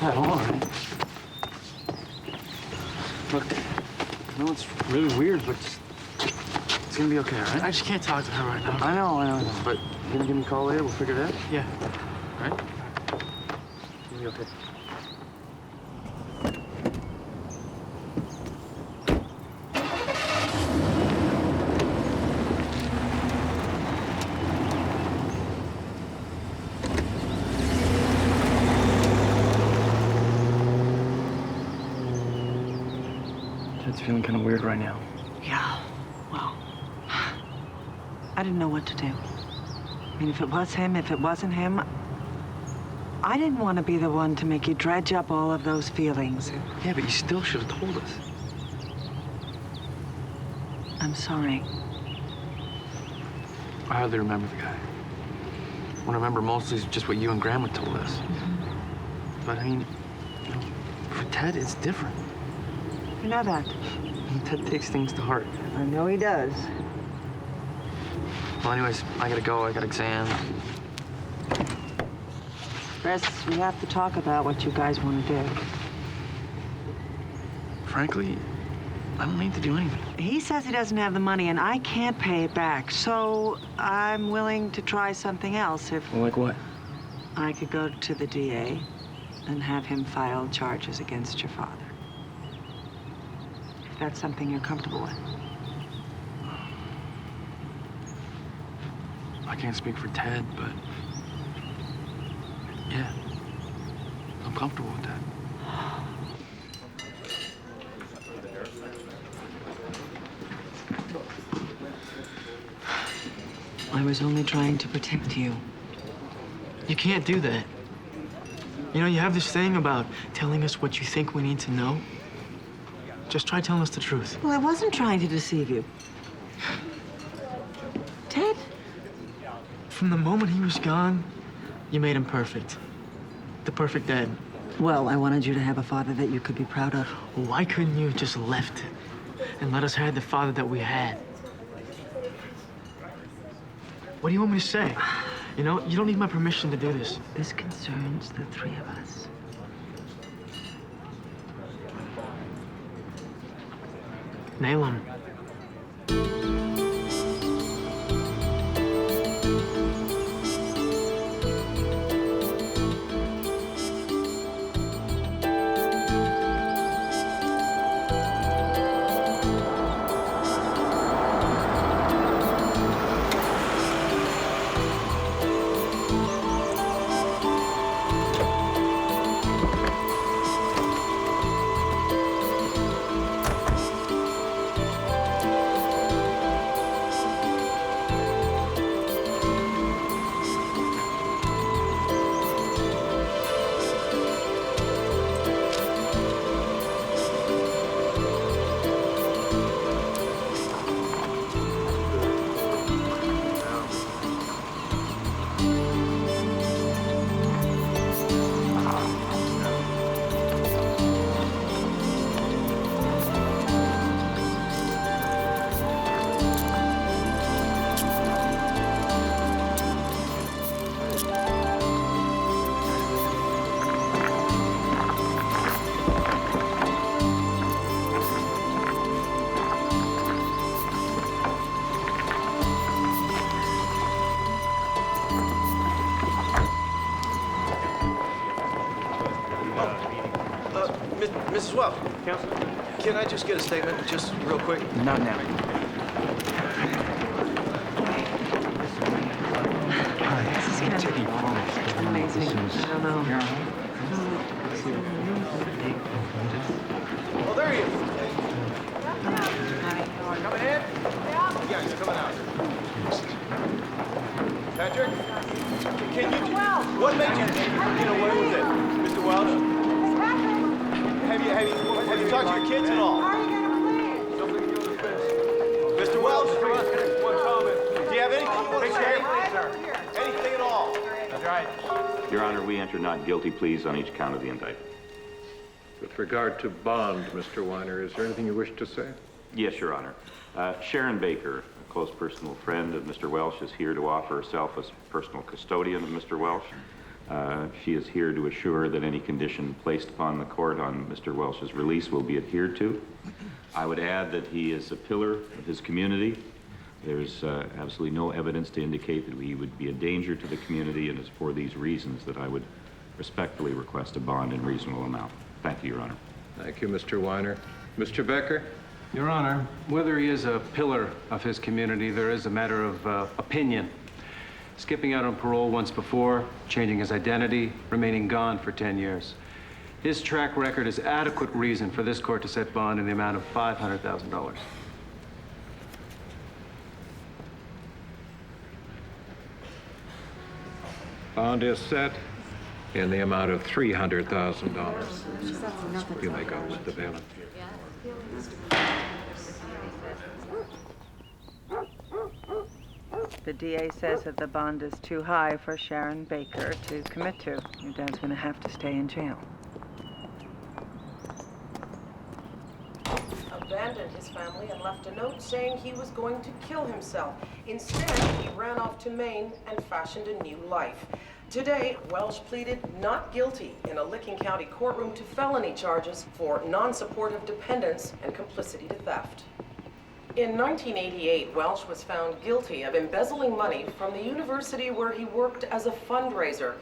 Hi, hold on, right? Look, I know it's really weird, but it's gonna be okay, all right? I just can't talk to her right now. I know. But you're gonna give me a call later? We'll figure it out? Yeah. All right? It's gonna be okay. Ted's feeling kind of weird right now. Yeah, well, I didn't know what to do. I mean, if it was him, if it wasn't him, I didn't want to be the one to make you dredge up all of those feelings. Yeah, but you still should have told us. I'm sorry. I hardly remember the guy. What I remember mostly is just what you and Grandma told us. But I mean, you know, for Ted, it's different. You know that. Ted takes things to heart. I know he does. Well, anyways, I gotta go. I got exams. Chris, we have to talk about what you guys want to do. Frankly, I don't need to do anything. He says he doesn't have the money, and I can't pay it back. So I'm willing to try something else if... Well, like what? I could go to the DA and have him file charges against your father. If that's something you're comfortable with. I can't speak for Ted, but... yeah, I'm comfortable with that. I was only trying to protect you. You can't do that. You know, you have this thing about telling us what you think we need to know. Just try telling us the truth. Well, I wasn't trying to deceive you. Ted? From the moment he was gone, you made him perfect. The perfect dad. Well, I wanted you to have a father that you could be proud of. Why couldn't you have just left it and let us have the father that we had? What do you want me to say? You know, you don't need my permission to do this. This concerns the three of us. Nail him. Mrs. Welch. Counselor? Can I just get a statement, just real quick? Not now. This is gonna be amazing. I don't know. Oh, there he is. Coming in? Yeah, he's coming out. Patrick? Can you... What made you away with it, Mr. Welsh? Have you talked to your kids at all? Mr. Welsh? One comment. Do you have anything you want to say? Anything at all? That's right. Your Honor, we enter not guilty pleas on each count of the indictment. With regard to bond, Mr. Weiner, is there anything you wish to say? Yes, Your Honor. Sharon Baker, a close personal friend of Mr. Welsh, is here to offer herself as personal custodian of Mr. Welsh. She is here to assure that any condition placed upon the court on Mr. Welsh's release will be adhered to. I would add that he is a pillar of his community. There's absolutely no evidence to indicate that he would be a danger to the community, and it's for these reasons that I would respectfully request a bond in reasonable amount. Thank you, Your Honor. Thank you, Mr. Weiner. Mr. Becker? Your Honor, whether he is a pillar of his community, there is a matter of opinion. Skipping out on parole once before, changing his identity, remaining gone for 10 years. His track record is adequate reason for this court to set bond in the amount of $500,000. Bond is set in the amount of $300,000. You may go, Mr. Bailiff. The DA says that the bond is too high for Sharon Baker to commit to. Your dad's gonna have to stay in jail. Abandoned his family and left a note saying he was going to kill himself. Instead, he ran off to Maine and fashioned a new life. Today, Welsh pleaded not guilty in a Licking County courtroom to felony charges for non-supportive dependence and complicity to theft. In 1988, Welsh was found guilty of embezzling money from the university where he worked as a fundraiser.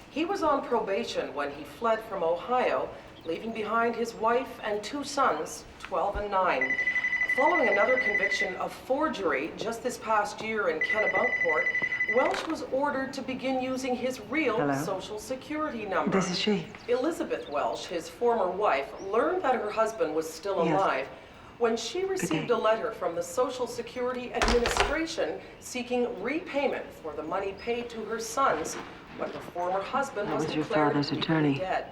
He was on probation when he fled from Ohio, leaving behind his wife and 2 sons, 12 and 9. Following another conviction of forgery just this past year in Kennebunkport, Welsh was ordered to begin using his real Social Security number. This is she. Elizabeth Welsh, his former wife, learned that her husband was still alive when she received a letter from the Social Security Administration seeking repayment for the money paid to her sons when her former husband was your declared father's to be attorney. dead.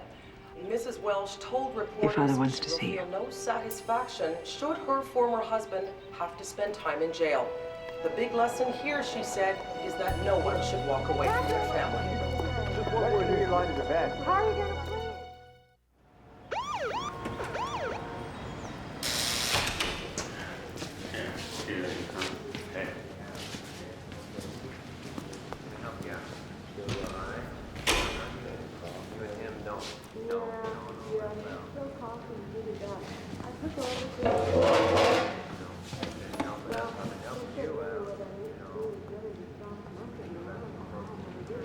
Mrs. Welsh told Your reporters father wants she to will see you. feel no satisfaction should her former husband have to spend time in jail. The big lesson here, she said, is that no one should walk away from their family. Just one word here, you're lying to the bed. How are you gonna play?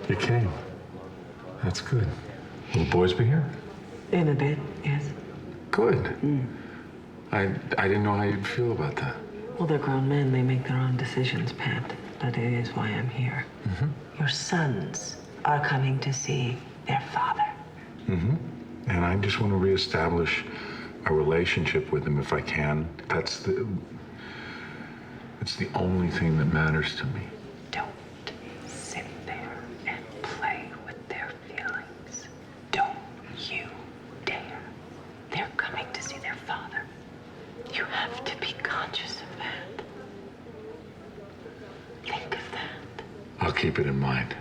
You came. That's good. Will the boys be here? In a bit, yes. Good. I didn't know how you'd feel about that. Well, they're grown men. They make their own decisions, Pat. That is why I'm here. Your sons are coming to see their father. And I just want to reestablish a relationship with them if I can. It's the only thing that matters to me. Don't sit there and play with their feelings. Don't you dare. They're coming to see their father. You have to be conscious of that. Think of that. I'll keep it in mind.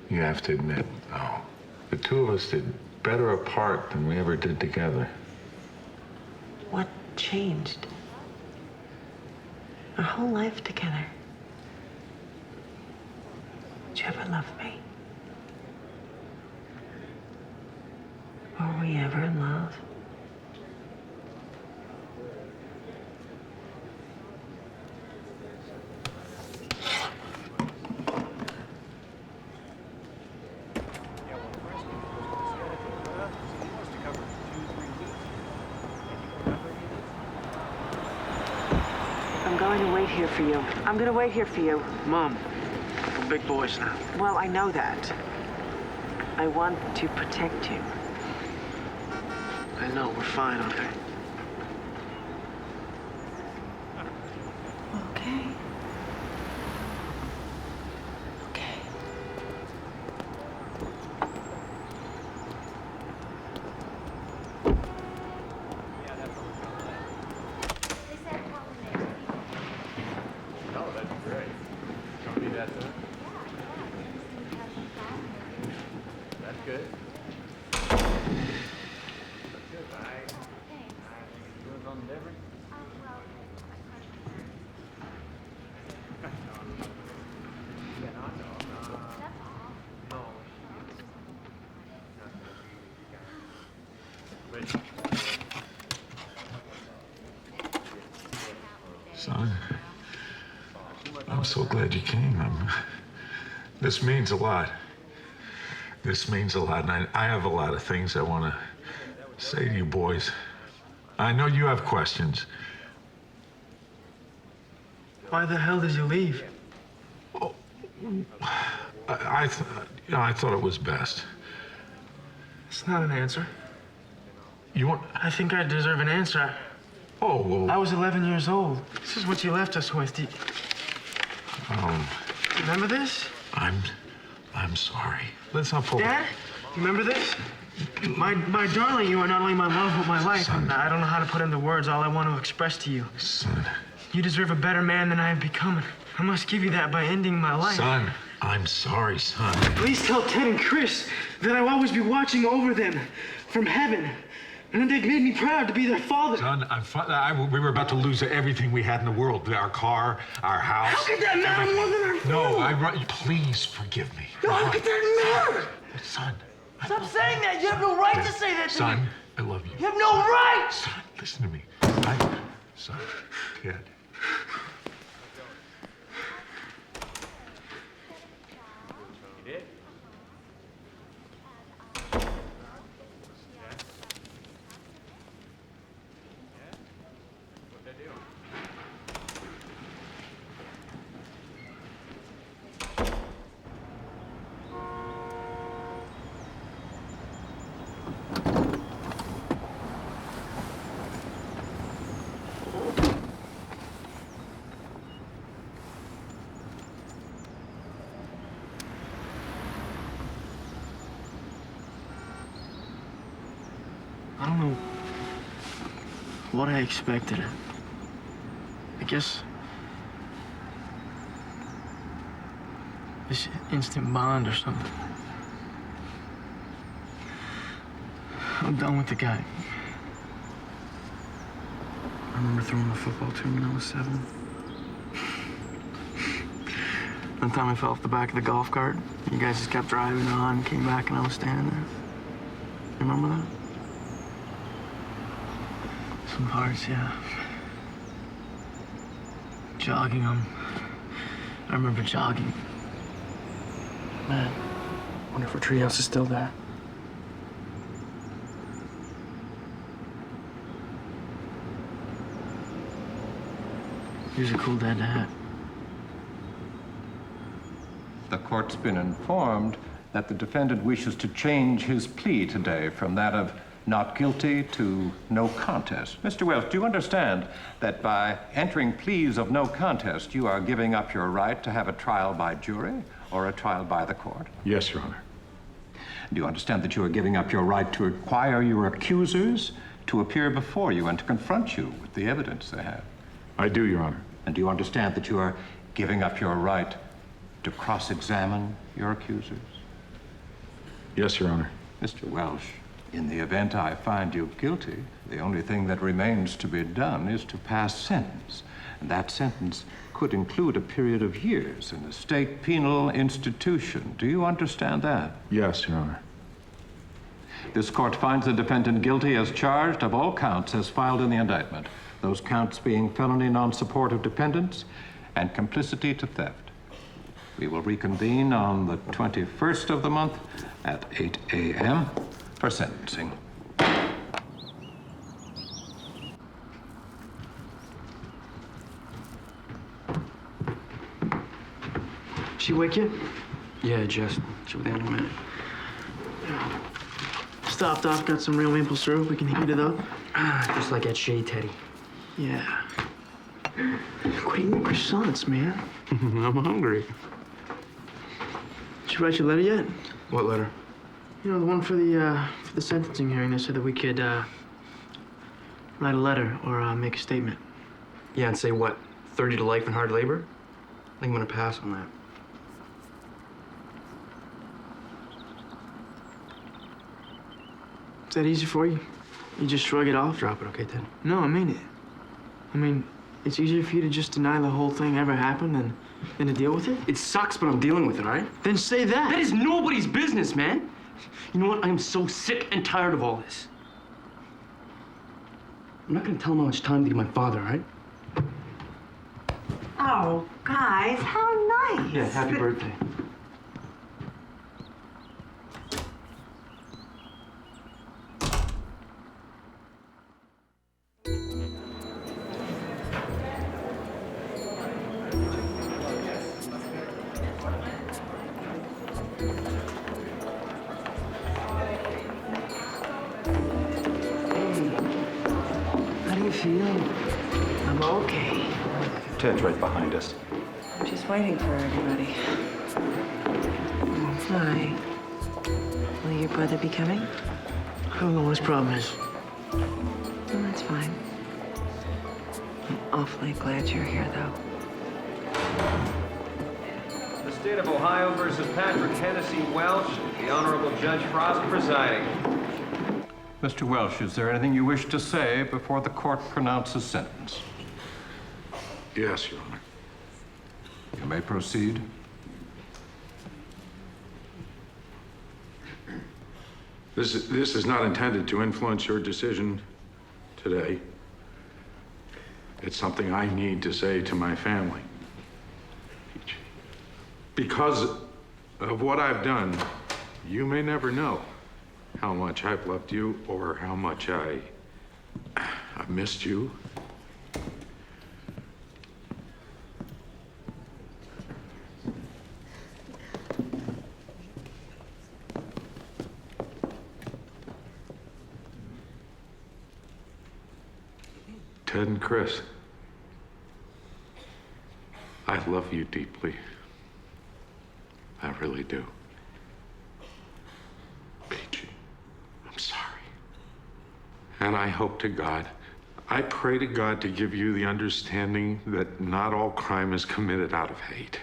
You have to admit, though, the two of us did better apart than we ever did together. What changed? Our whole life together. Did you ever love me? Were we ever in love? I'm going to wait here for you. I'm going to wait here for you. Mom, we're big boys now. Well, I know that. I want to protect you. I know, we're fine, okay? Okay. I'm so glad you came. This means a lot. This means a lot, and I have a lot of things I want to say to you boys. I know you have questions. Why the hell did you leave? I thought it was best. It's not an answer. You want? I think I deserve an answer. Oh, well. I was 11 years old. This is what you left us with. Remember this? I'm sorry. Let's not pull. Dad, you remember this? My darling, you are not only my love, but my life. Son. I don't know how to put into words all I want to express to you. Son. You deserve a better man than I have become. I must give you that by ending my life. Son, I'm sorry, son. Please tell Ted and Chris that I'll always be watching over them from heaven. And they've made me proud to be their father. Son, we were about to lose everything we had in the world. Our car, our house. How could that matter more than our family? No, please forgive me. No, how could that matter? Son. Stop saying that. You have no right to say that to me. Son, I love you. You have no right. Son, listen to me. Son, Ted. I don't know what I expected. I guess this instant bond or something. I'm done with the guy. I remember throwing a football to him when I was 7. One time I fell off the back of the golf cart. You guys just kept driving on, came back, and I was standing there. You remember that? Some parts, yeah. Jogging them. I remember jogging. Man, wonder if our treehouse is still there. He was a cool dad to have. The court's been informed that the defendant wishes to change his plea today from that of not guilty to no contest. Mr. Welsh, do you understand that by entering pleas of no contest, you are giving up your right to have a trial by jury or a trial by the court? Yes, Your Honor. Do you understand that you are giving up your right to require your accusers to appear before you and to confront you with the evidence they have? I do, Your Honor. And do you understand that you are giving up your right to cross-examine your accusers? Yes, Your Honor. Mr. Welsh, in the event I find you guilty, the only thing that remains to be done is to pass sentence. And that sentence could include a period of years in a state penal institution. Do you understand that? Yes, Your Honor. This court finds the defendant guilty as charged of all counts as filed in the indictment. Those counts being felony non-support of dependents and complicity to theft. We will reconvene on the 21st of the month at 8 a.m. for sentencing. She wake you? Yeah, just. She'll be down in a minute. Stopped off, got some real maple syrup. We can heat it up. Just like at Shea Teddy. Yeah. Quit eating croissants, man. I'm hungry. Did you write your letter yet? What letter? You know, the one for the sentencing hearing. They said that we could write a letter or make a statement. Yeah, and say what? 30 to life and hard labor? I think I'm gonna pass on that. Is that easy for you? You just shrug it off? Drop it, okay, Ted? No, I mean it. I mean, it's easier for you to just deny the whole thing ever happened than to deal with it? It sucks, but I'm dealing with it, all right? Then say that. That is nobody's business, man. You know what? I am so sick and tired of all this. I'm not gonna tell him how much time to give my father, all right? Oh, guys, how nice. Yeah, happy birthday. How do you feel? I'm okay. Ted's right behind us. I'm just waiting for everybody. Hi. Will your brother be coming? I don't know what his problem is. Well, that's fine. I'm awfully glad you're here, though. The State of Ohio versus Patrick Hennessy Welch. The Honorable Judge Frost presiding. Mr. Welch, is there anything you wish to say before the court pronounces sentence? Yes, Your Honor. You may proceed. This is not intended to influence your decision today. It's something I need to say to my family. Because of what I've done, you may never know how much I've loved you or how much I've missed you. Ted and Chris, I love you deeply. I really do. Peachy, I'm sorry. And I hope to God, I pray to God to give you the understanding that not all crime is committed out of hate.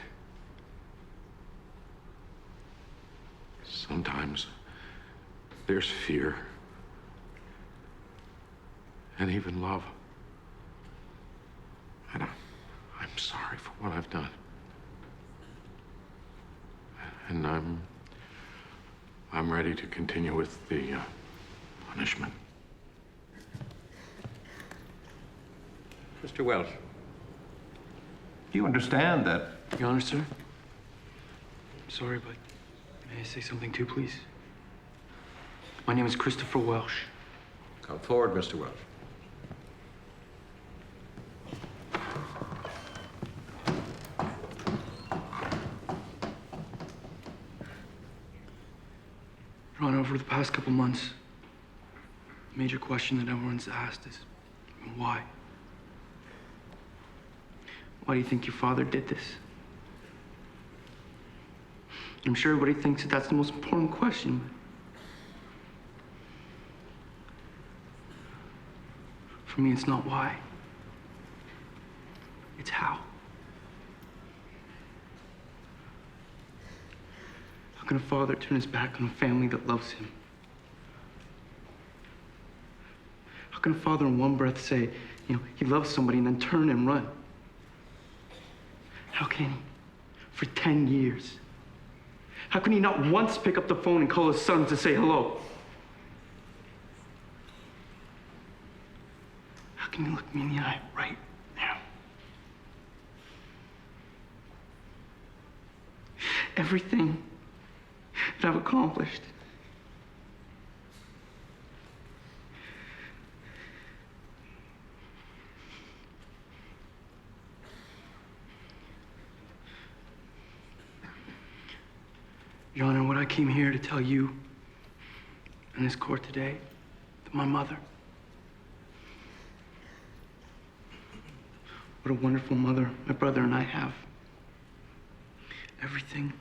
Sometimes there's fear and even love. And I'm sorry for what I've done. And I'm ready to continue with the punishment. Mr. Welch, do you understand that? Your Honor, sir? Sorry, but may I say something too, please? My name is Christopher Welsh. Come forward, Mr. Welch. Your Honor, over the past couple months, the major question that everyone's asked is, why? Why do you think your father did this? I'm sure everybody thinks that that's the most important question. But for me, it's not why. It's how. How can a father turn his back on a family that loves him? How can a father in one breath say, he loves somebody and then turn and run? How can he? For 10 years. How can he not once pick up the phone and call his son to say hello? How can he look me in the eye right now? Everything that I've accomplished. Your Honor, what I came here to tell you in this court today, that my mother, what a wonderful mother my brother and I have. Everything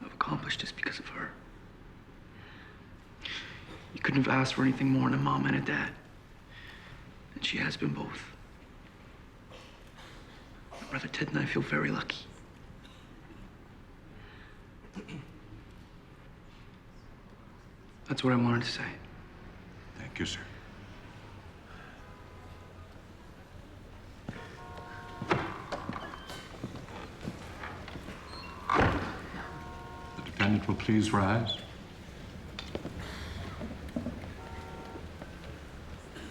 I've accomplished is because of her. You couldn't have asked for anything more than a mom and a dad. And she has been both. My brother Ted and I feel very lucky. That's what I wanted to say. Thank you, sir. The defendant will please rise.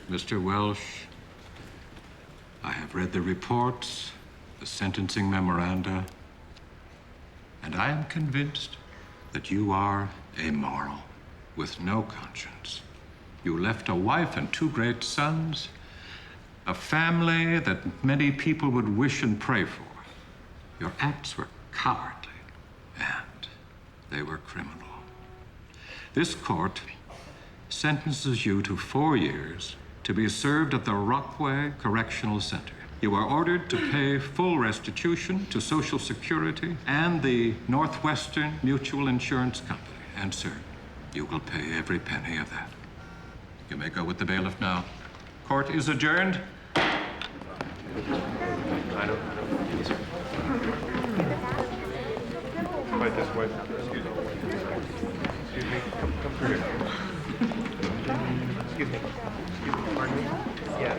Mr. Welsh, I have read the reports the sentencing memoranda, and I am convinced that you are amoral, with no conscience. You left a wife and 2 great sons, a family that many people would wish and pray for. Your acts were cowardly, and they were criminal. This court sentences you to 4 years to be served at the Rockway Correctional Center. You are ordered to pay full restitution to Social Security and the Northwestern Mutual Insurance Company. And, sir, you will pay every penny of that. You may go with the bailiff now. Court is adjourned. Right this way. Excuse me. Excuse me. Come through here. Excuse me. Pardon me? Yeah.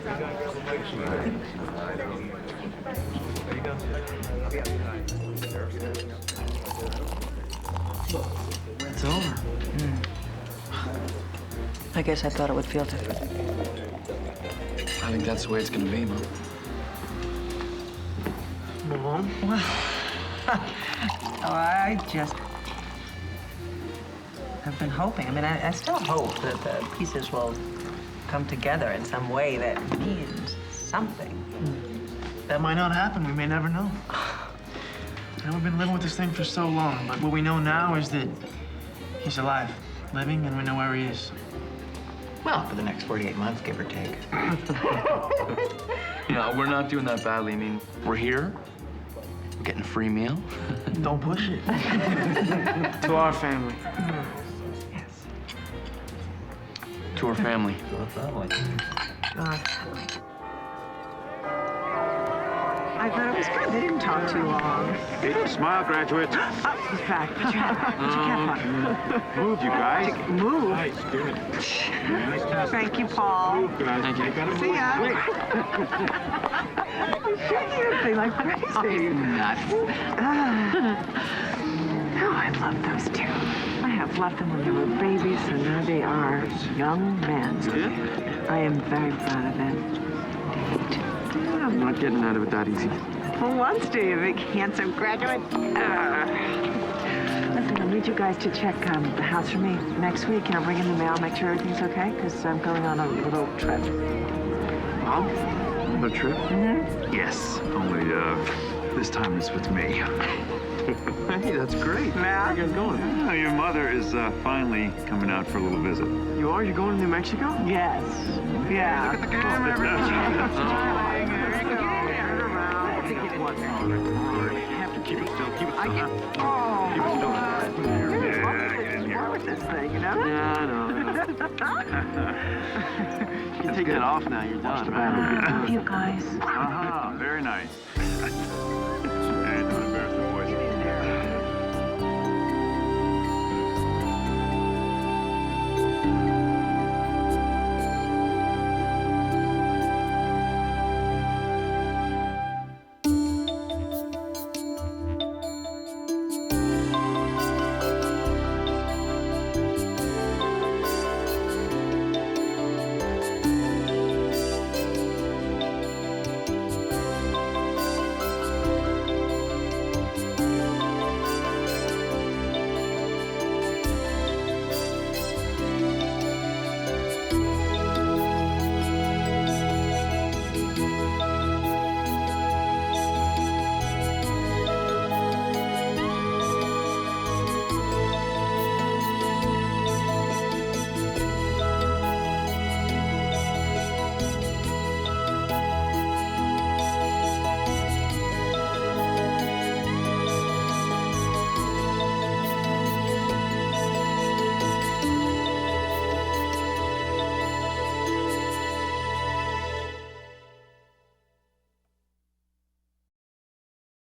There you go. It's over. I guess I thought it would feel different. I think that's the way it's gonna be, Mom. Mom? Well, I just have been hoping. I mean, I still hope that the pieces will come together in some way that means something. That might not happen. We may never know. You know, we've been living with this thing for so long, but what we know now is that he's alive, living, and we know where he is. Well, for the next 48 months, give or take. You know, we're not doing that badly. I mean, we're here. We're getting a free meal. Don't push it. To our family. Yes. To our family. To our family. I thought it was good. They didn't talk too long. Hey, smile, graduates. Oh, he's back. Put your hat on. Move, you guys. Move. Nice, good. Nice test. Thank you, Paul. Thank you. See ya. They like crazy. Nuts. Oh, I love those two. I have loved them when they were babies, and now they are young men. Yeah? I am very proud of them. Indeed. I'm not getting out of it that easy. For once, do you, big handsome graduate? Listen, I need you guys to check the house for me next week. I'll bring in the mail, make sure everything's okay, because I'm going on a little trip. Mom? A trip? Mm-hmm. Yes, only this time it's with me. Hey, that's great. Where are you guys going? Your mother is finally coming out for a little visit. You are? You're going to New Mexico? Yes. Yeah. Look at the camera, everybody. You have to keep it still. Keep it still. Keep it still. With this thing, you know? Yeah, I know. You can take that off now. You're done. I love you guys. Very nice.